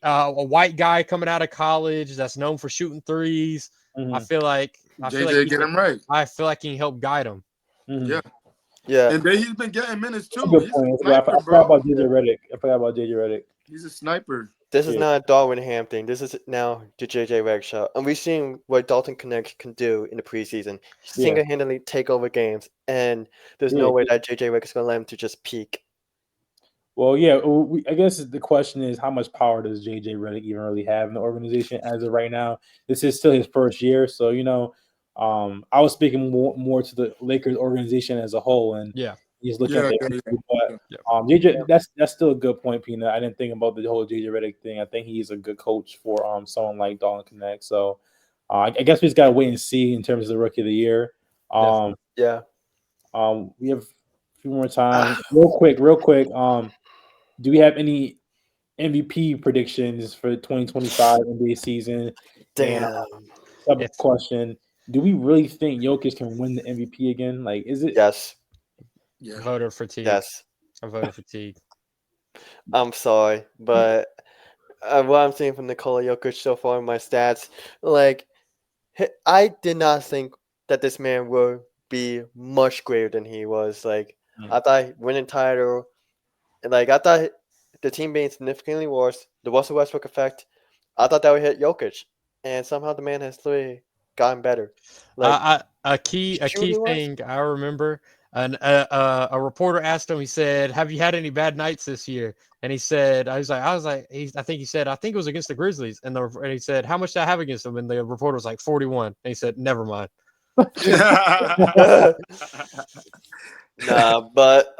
guy coming out of college that's known for shooting threes. I feel like JJ get him right. I feel like he can help guide him. Yeah. And then he's been getting minutes too. Good point. I forgot about JJ Redick. He's a sniper. This is not a Darvin Ham thing. This is now the JJ Redick show. And we've seen what Dalton Connect can do in the preseason. Single-handedly take over games. And there's no way that JJ Redick is going to let him to just peak. Well, yeah. I guess the question is, how much power does JJ Redick even really have in the organization as of right now? This is still his first year. So, I was speaking more to the Lakers organization as a whole. And he's looking at but JJ, that's still a good point, Peanut. I didn't think about the whole JJ Redick thing. I think he's a good coach for someone like Dalton Connect. So I guess we just gotta wait and see in terms of the rookie of the year. We have a few more time. Real quick. Do we have any MVP predictions for the 2025 NBA season? Damn. And question: do we really think Jokic can win the MVP again? Like, is it? Yes. Yeah. Voter fatigue. Yes. I voted fatigue. I'm sorry, but what I'm seeing from Nikola Jokic so far in my stats, like, I did not think that this man would be much greater than he was. Like, I thought winning title, like, I thought the team being significantly worse, the Russell Westbrook effect, I thought that would hit Jokic, and somehow the man has literally gotten better. Like, a key thing I remember. And a reporter asked him. He said, "Have you had any bad nights this year?" And he said, "I think he said, I think it was against the Grizzlies." And he said, "How much did I have against them?" And the reporter was like, 41. And he said, "Never mind." Nah, but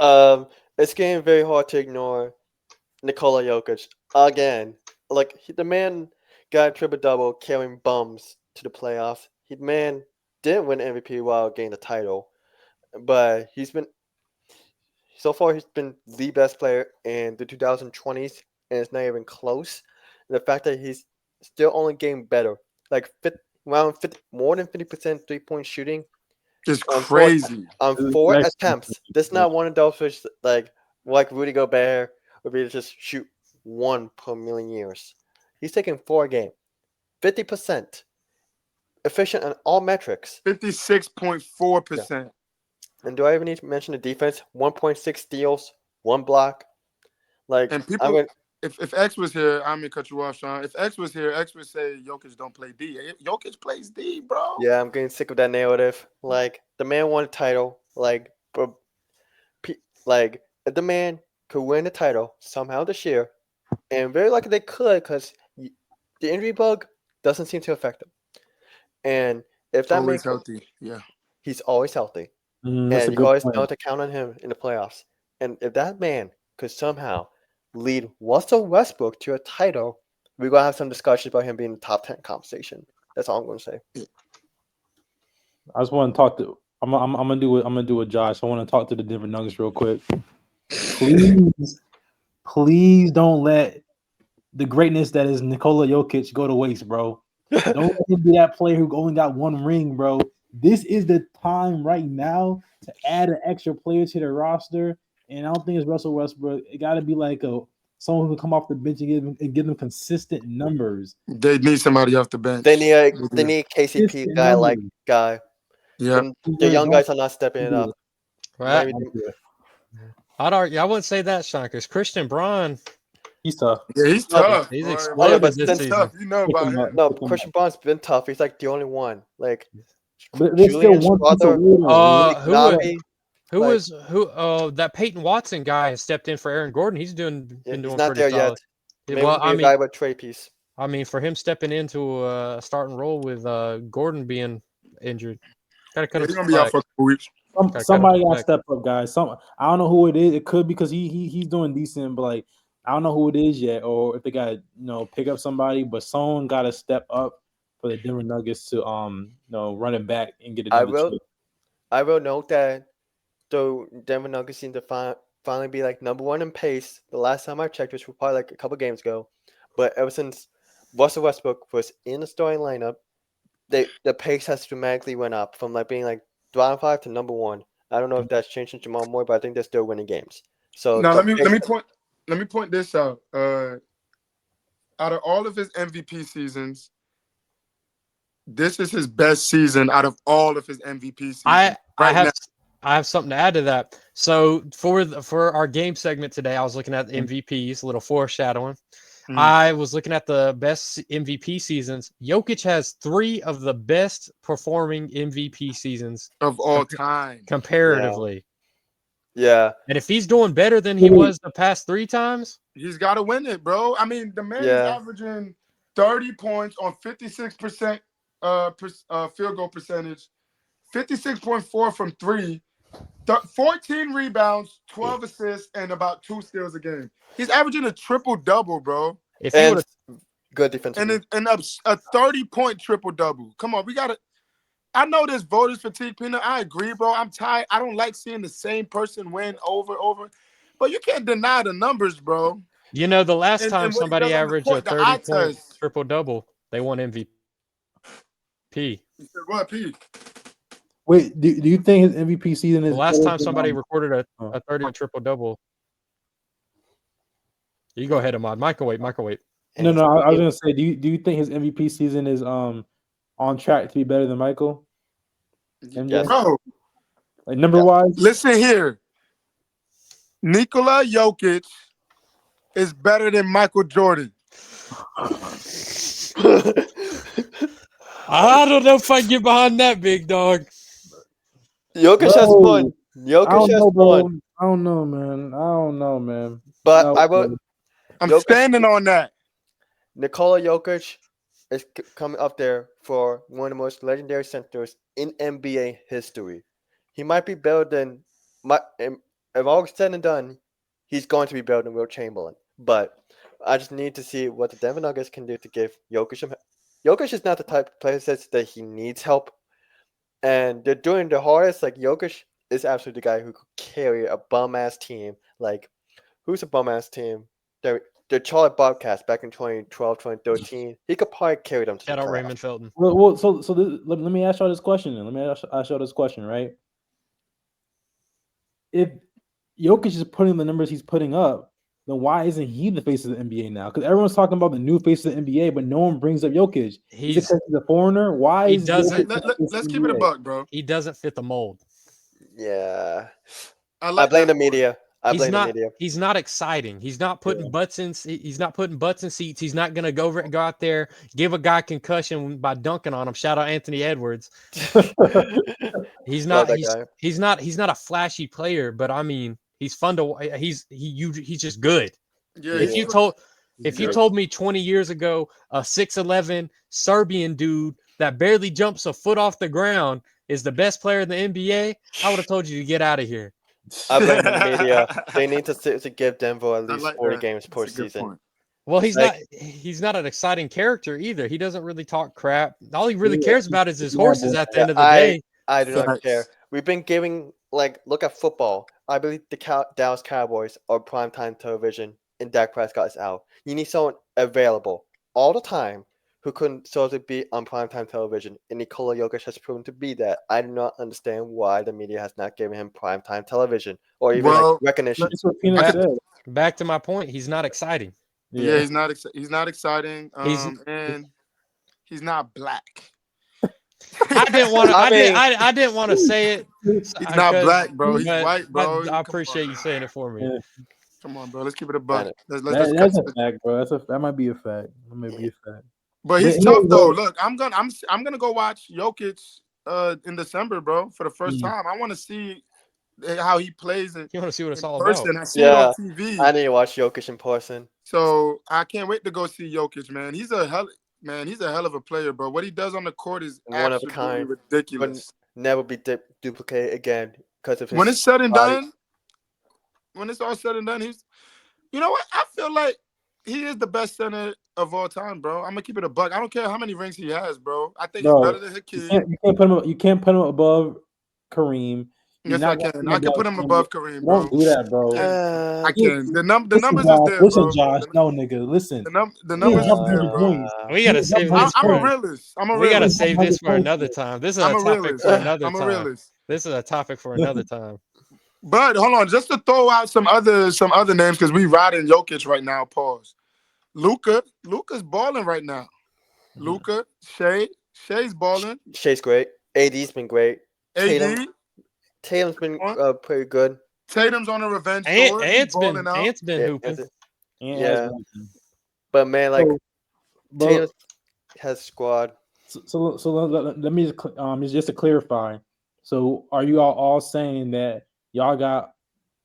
it's getting very hard to ignore Nikola Jokic again. Like, the man got a triple-double carrying bums to the playoffs. The man didn't win MVP while getting the title, but he's been the best player in the 2020s, and it's not even close. And the fact that he's still only getting better, like around more than 50% 3-point shooting. It's crazy. On 4 attempts. This is not one of those which like Rudy Gobert would be to just shoot 1 per million years. He's taking 4 a game. 50%. Efficient on all metrics. 56.4%. Yeah. And do I even need to mention the defense? 1.6 steals, 1 block. Like, and people, if X was here, I'm gonna cut you off, Sean. If X was here, X would say Jokic don't play D. Jokic plays D, bro. Yeah, I'm getting sick of that narrative. Like, the man won a title. Like, if the man could win the title somehow this year, and very likely they could, because the injury bug doesn't seem to affect him. And if that always healthy, yeah, he's always healthy, and you always know to count on him in the playoffs. And if that man could somehow lead Russell Westbrook to a title, we're gonna have some discussions about him being in the top 10 conversation. That's all I'm gonna say. I just want to talk to. I'm gonna do a Josh. I want to talk to the Denver Nuggets real quick. Please don't let the greatness that is Nikola Jokic go to waste, bro. Don't let him be that player who only got 1 ring, bro. This is the time right now to add an extra player to the roster, and I don't think it's Russell Westbrook. It got to be like someone who can come off the bench and give them consistent numbers. They need somebody off the bench. They need KCP guy. Yeah, the young guys are not stepping it up. Right. I wouldn't say that, Sean, because Christian Braun, he's tough. Yeah, he's tough. He's exploded this season. Tough. You know about him. No, Christian Braun's been tough. He's like the only one. Like, but they still want that Peyton Watson guy has stepped in for Aaron Gordon. He's been doing he's not pretty there solid. Yet. Well, I mean, with Trey piece. I mean, for him stepping into a starting role with Gordon being injured, gotta cut him. He's gonna be out for a couple weeks. Somebody got to step up, guys. I don't know who it is. It could be because he's doing decent, but like I don't know who it is yet, or if they got pick up somebody. But someone got to step up for the Denver Nuggets to run it back and get another chip. I will note that the Denver Nuggets seem to finally be like number 1 in pace. The last time I checked, which was probably like a couple games ago, but ever since Russell Westbrook was in the starting lineup, the pace has dramatically went up from like being like bottom 5 to number 1. I don't know if that's changing Jamal Moore, but I think they're still winning games. So now let me point this out. Out of all of his MVP seasons, this is his best season out of all of his MVP seasons. I have something to add to that. So for our game segment today, I was looking at the MVPs, a little foreshadowing. Mm-hmm. I was looking at the best MVP seasons. Jokic has 3 of the best performing MVP seasons of all time, comparatively. Yeah. And if he's doing better than he was the past 3 times, he's got to win it, bro. I mean, the man is averaging 30 points on 56% field goal percentage, 56.4 from 3, 14 rebounds, 12 assists, and about 2 steals a game. He's averaging a triple-double, bro. Good defense. And a 30-point triple-double. Come on, we got to – I know there's voters fatigue, Peanut. I agree, bro. I'm tired. I don't like seeing the same person win over. But you can't deny the numbers, bro. The last time somebody averaged a 30-point triple-double, they won MVP. What, P? Wait, do you think his MVP season is the last time somebody recorded a 30 triple-double? You go ahead, Ahmad. Microwave. No, I was gonna say, do you think his MVP season is on track to be better than Michael? Yes. Bro, like number wise. Listen here, Nikola Jokic is better than Michael Jordan. I don't know if I get behind that, big dog. Jokic has won. Jokic has won. I don't know, man. But I'm standing on that. Nikola Jokic is coming up there for one of the most legendary centers in NBA history. He might be better than if all is said and done, he's going to be better than Will Chamberlain. But I just need to see what the Denver Nuggets can do to give Jokic some help. Jokic is not the type of player that says that he needs help. And they're doing the hardest. Like, Jokic is absolutely the guy who could carry a bum-ass team. Like, who's a bum-ass team? the Charlotte Bobcats back in 2012, 2013, he could probably carry them to Shout the out playoffs. Raymond Felton. Well, let me ask y'all this question. Then. Let me ask y'all this question, right? If Jokic is putting the numbers he's putting up, then why isn't he the face of the NBA now? Because everyone's talking about the new face of the NBA, but no one brings up Jokic. Is it because he's a foreigner? Why he is doesn't- Let's keep it a buck, bro. He doesn't fit the mold. Yeah. I blame the media. He's not exciting. He's not putting butts in. He's not putting butts in seats. He's not gonna go out there, give a guy concussion by dunking on him. Shout out Anthony Edwards. He's not. He's not a flashy player, but I mean, he's fun to. He's just good. Yeah, If you told me 20 years ago a 6'11" Serbian dude that barely jumps a foot off the ground is the best player in the NBA, I would have told you to get out of here. I blame the media. They need to give Denver at least 40 games per season. Well, he's not an exciting character either. He doesn't really talk crap. All he really cares about is his horses at the end of the day. I do not care. We've been giving, look at football. I believe the Dallas Cowboys are primetime television, and Dak Prescott is out. You need someone available all the time who couldn't sort of be on primetime television, and Nikola Jokic has proven to be that. I do not understand why the media has not given him primetime television or even recognition. Back to my point, he's not exciting. Yeah, he's not exciting. And he's not black. I didn't want to say it. He's not black, bro. He's white, bro. I appreciate you saying it for me. Yeah. Come on, bro. Let's keep it a buck. That's a fact, bro. That might be a fact. That might be a fact. But he's tough though. Look, I'm gonna go watch Jokic in December, bro, for the first time. I want to see how he plays. You want to see what it's all person. about? I see it on TV. I need to watch Jokic in person. So I can't wait to go see Jokic, man. He's a hell of a player, bro. What he does on the court is one of a kind, ridiculous. Never be duplicated again because of his. When it's said and done, when it's all said and done, you know what? I feel like he is the best center of all time, bro. I'm gonna keep it a buck. I don't care how many rings he has, bro. I think he's better than Hakeem. You can't put him above Kareem. Yes, I can. I can put him above Kareem, bro. Don't do that, bro. I can. The numbers is there, listen, bro. Josh. No, nigga. Listen. The numbers is there, bro. We gotta save this. I'm a realist. We gotta save this for another time. This is a topic for another time. I'm a realist. This is a topic for another time. But hold on, just to throw out some other names because we riding Jokic right now. Pause. Luka's balling right now. Luka, Shay's balling. Shay's great. AD's been great. Tatum's been pretty good. Tatum's on a revenge tour. Ant's been hooping. Yeah. But man, Tatum has squad. So let me just to clarify. So are you all saying that y'all got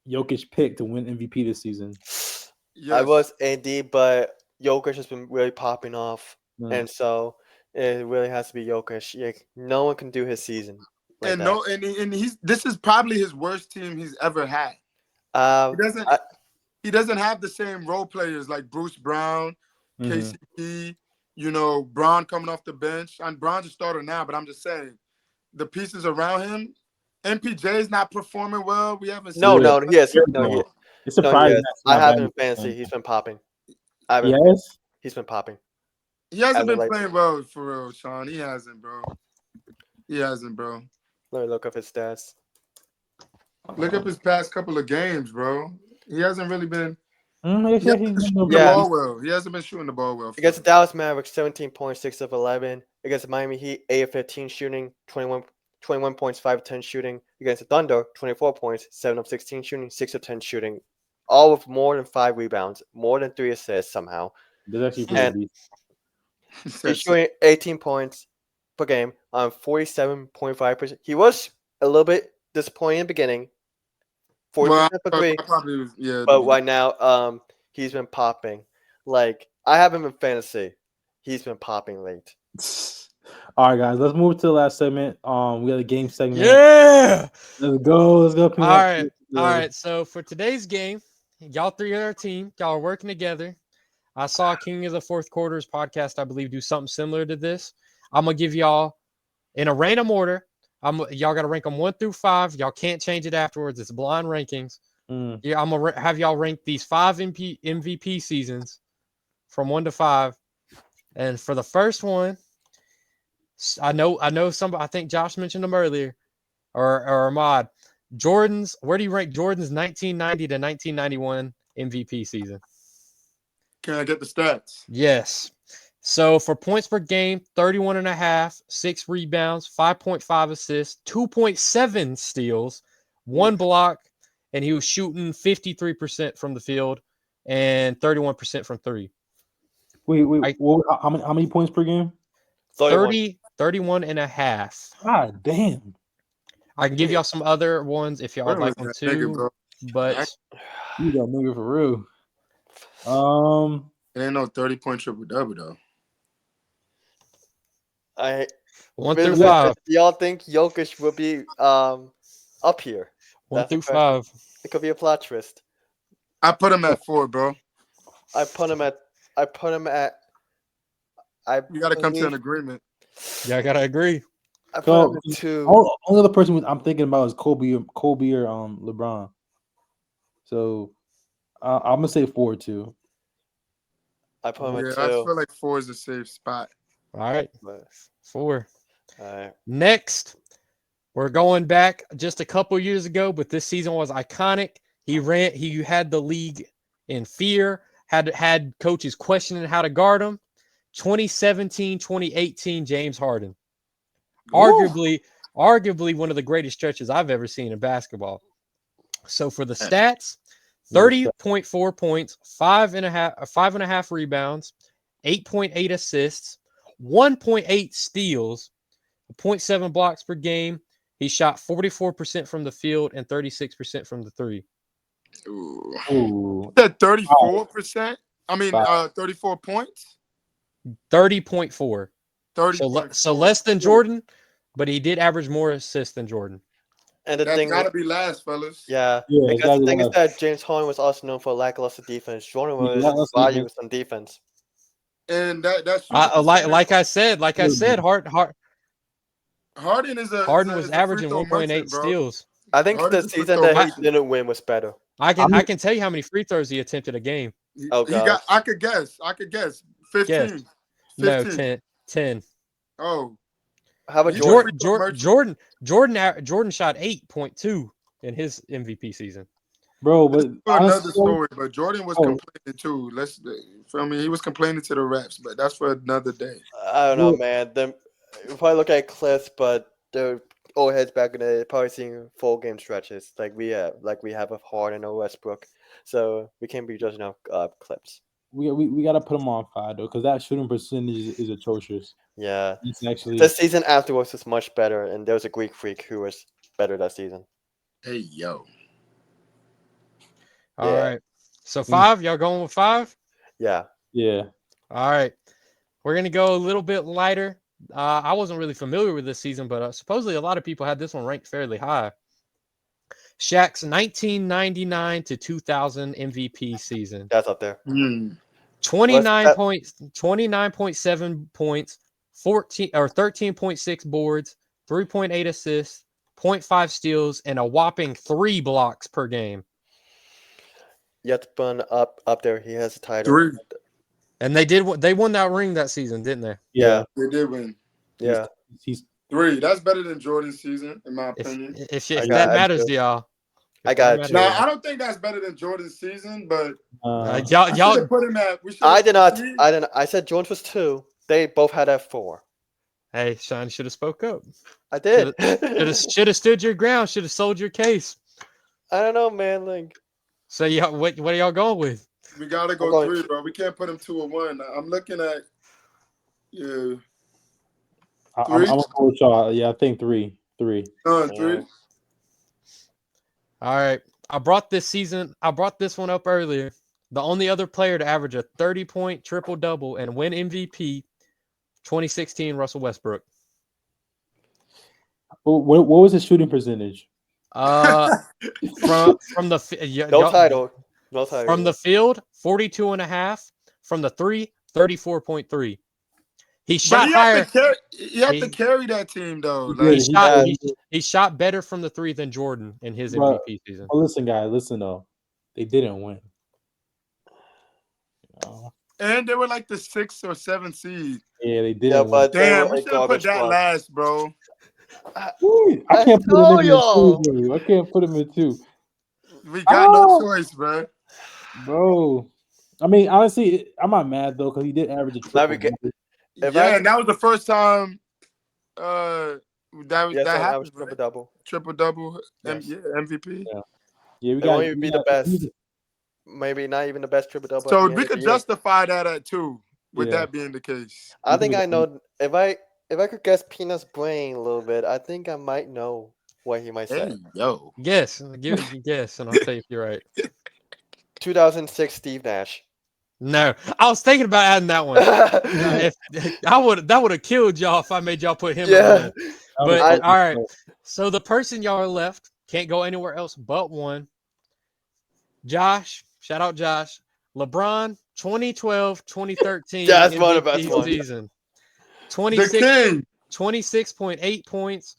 Jokic picked to win MVP this season? Yes. I was AD, but Jokic has been really popping off, and so it really has to be Jokic. No one can do his season. This is probably his worst team he's ever had. He doesn't have the same role players like Bruce Brown, KCP, Braun coming off the bench. And Braun's a starter now, but I'm just saying the pieces around him. MPJ is not performing well. We haven't seen It's surprising. I have him in fantasy. He's been popping. He's been popping. He hasn't been playing well for real, Sean. He hasn't, bro. Let me look up his stats. Look up his past couple of games, bro. He hasn't really been shooting the ball well. He hasn't been shooting the ball well. Against the Dallas Mavericks, 17 points, 6 of 11. Against the Miami Heat, 8 of 15 shooting, 21 points, 5 of 10 shooting. Against the Thunder, 24 points, 7 of 16 shooting, 6 of 10 shooting. All with more than 5 rebounds, more than 3 assists somehow. And he's shooting 18 points per game on 47.5%. He was a little bit disappointing in the beginning. 40% for 3. But right now, he's been popping. I have him in fantasy. He's been popping late. All right, guys, let's move to the last segment. We got a game segment. Yeah, let's go. All right. So for today's game, y'all three are our team. Y'all are working together. I saw King of the Fourth Quarters podcast, I believe, do something similar to this. I'm gonna give y'all in a random order. Y'all got to rank them 1 through 5. Y'all can't change it afterwards. It's blind rankings. Yeah, I'm gonna have y'all rank these 5 MVP seasons from 1 to 5. And for the first one, I know somebody. I think Josh mentioned them earlier, or Ahmad. Where do you rank Jordan's 1990 to 1991 MVP season? Can I get the stats? Yes. So for points per game, 31.5, 6 rebounds, 5.5 assists, 2.7 steals, 1 block, and he was shooting 53% from the field and 31% from 3. Wait. How many points per game? 31 and a half. God damn. I can give y'all some other ones if y'all would like them Nigga, too, bro. but You got nigga for real. It ain't no 30-point triple-double, though. 1 through 5. Y'all think Jokic will be up here? 1 through 5. It could be a plot twist. I put him at 4, bro. I put him at. You got to come to an agreement. Yeah, I gotta agree. I put him at 2. Only other person I'm thinking about is Kobe or LeBron. So I'm gonna say 4 too. I put him at 2. I feel like 4 is a safe spot. All right, 4. All right. Next, we're going back just a couple years ago, but this season was iconic. He had the league in fear. Had coaches questioning how to guard him. 2017-2018 James Harden. Arguably one of the greatest stretches I've ever seen in basketball. So for the stats, 30.4 points, 5.5 rebounds, 8.8 assists, 1.8 steals, 0.7 blocks per game. He shot 44% from the field and 36% from the 3. Ooh. That 34%? I mean, 34 points? 30.4. 30. So less than Jordan, but he did average more assists than Jordan. And the That's thing gotta be last, fellas. Yeah. Because the thing is that James Harden was also known for lackluster defense. Jordan was valued on defense. And that's like I said, Harden was averaging 1.8 steals. I think the season that he didn't win was better. I can tell you how many free throws he attempted a game. Oh god. I could guess. 15. No, 10. Oh. How about Jordan shot 8.2 in his MVP season. Bro, but another story. But Jordan was complaining too. He was complaining to the refs, but that's for another day. I don't know, man. We'll probably look at clips, but the old heads back in the day probably seeing full game stretches like we have of Harden or Westbrook. So we can't be judging off clips. We gotta put him on 5 though, because that shooting percentage is atrocious. Yeah, actually the season afterwards was much better, and there was a Greek freak who was better that season. Hey yo. All right. So 5, y'all going with 5? Yeah. Yeah. All right. We're gonna go a little bit lighter. I wasn't really familiar with this season, but supposedly a lot of people had this one ranked fairly high. Shaq's 1999 to 2000 MVP season. That's up there. 29.7 points, 13.6 boards, 3.8 assists, 0.5 steals, and a whopping 3 blocks per game. Yet been up there. He has a title. 3. And they won that ring that season, didn't they? Yeah. They did win. Yeah. He's 3. That's better than Jordan's season, in my opinion. If that matters to y'all. I got you. No, I don't think that's better than Jordan's season, but y'all put him at. I did not. I said Jordan was 2. They both had at 4. Hey, Sean should have spoke up. I did. Should have stood your ground. Should have sold your case. I don't know, man. Like, so what are y'all going with? We gotta go 3, bro. We can't put him 2 or 1. I'm looking at 3. I'm gonna go with y'all. Yeah, I think 3. 3. 3. All right. I brought this one up earlier. The only other player to average a 30-point triple-double and win MVP, 2016, Russell Westbrook. What was his shooting percentage? From the no title. From the field, 42.5. From the 3, 34.3. He shot higher. He had to carry that team though. He shot better from the three than Jordan in his MVP season. Well, listen, guys, listen though, they didn't win. And they were like the 6th or 7th seed. Yeah, they did. Yeah, but damn, we should have put that last, bro. I can't put him in 2, I can't put him in 2. We got no choice, bro. Bro, I mean, honestly, I'm not mad though because he did average a triple. And that was the first time that happened. Triple double. Yes. MVP. Yeah, we got to be the best. Maybe not even the best triple double. So we could justify that at 2. With that being the case, I think I know. If I could guess Peanut's brain a little bit, I think I might know what he might say. Guess, give it a guess, and I'll tell you if you're right. 2006 Steve Nash. No, I was thinking about adding that one. That would have killed y'all if I made y'all put him. Yeah, but all right. So the person y'all are left can't go anywhere else but one. Josh, shout out Josh. LeBron, 2012-2013 That's one of the best season. 26.8 points,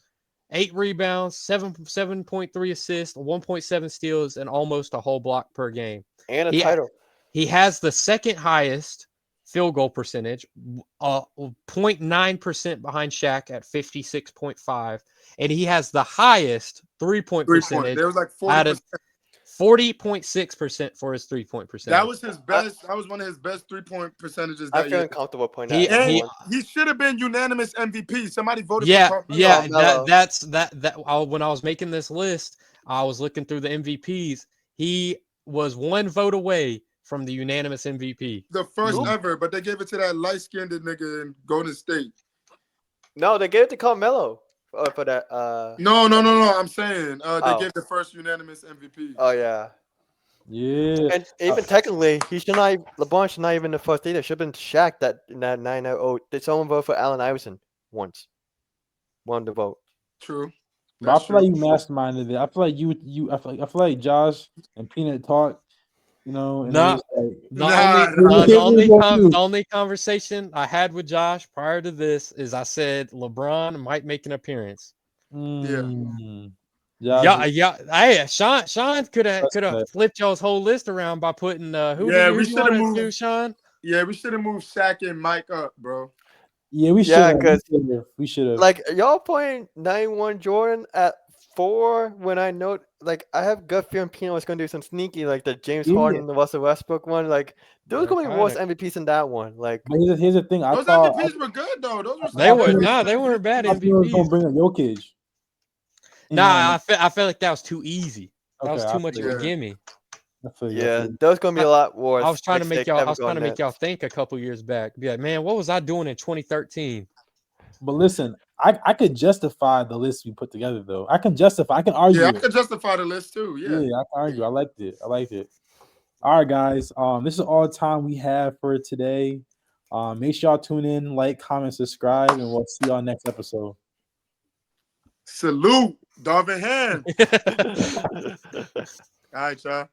8 rebounds, 7.3 assists, 1.7 steals, and almost a whole block per game. And a title. He has the second highest field goal percentage, 0.9% behind Shaq at 56.5, and he has the highest three-point percentage. There was like 40%. 40.6% for his 3-point percentage. That was his best. That was one of his best 3-point percentages. I feel uncomfortable pointing he should have been unanimous MVP. Somebody voted for Carmelo. When I was making this list, I was looking through the MVPs. He was one vote away from the unanimous MVP. The first ever, but they gave it to that light-skinned nigga in Golden State. No, they gave it to Carmelo. For that, No. I'm saying they gave the first unanimous MVP. Oh yeah. And even technically, LeBron should not even the first either. Should have been Shaq in that 9-0. Did someone vote for Allen Iverson once? Won the vote. True. But I feel like you masterminded it. I feel like I feel like Josh and Peanut talked. And the only conversation I had with Josh prior to this is I said LeBron might make an appearance. Hey, Sean could have flipped y'all's whole list around by putting we should have moved Sean. Yeah, we should have moved Shaq and Mike up, bro. Yeah, we should have. We should have. Like y'all playing 91 Jordan at 4 when I know, like, I have gut feeling Peanut was going to do some sneaky, like the James Harden, the Russell Westbrook one. Like, there was going to be worse MVPs than that one. Like, but here's the thing. Those MVPs were good though. They weren't bad MVPs. Gonna bring up Jokic. I feel like that was too easy. That was too much of a gimme. Yeah, there's going to be a lot worse. I was trying to make y'all think a couple years back. Be like, man, what was I doing in 2013? But listen, I could justify the list we put together, though. I can argue. Yeah, I could justify the list too. Yeah, I can argue. I liked it. All right, guys. This is all the time we have for today. Make sure y'all tune in, like, comment, subscribe, and we'll see y'all next episode. Salute, Darvin Ham. All right, y'all.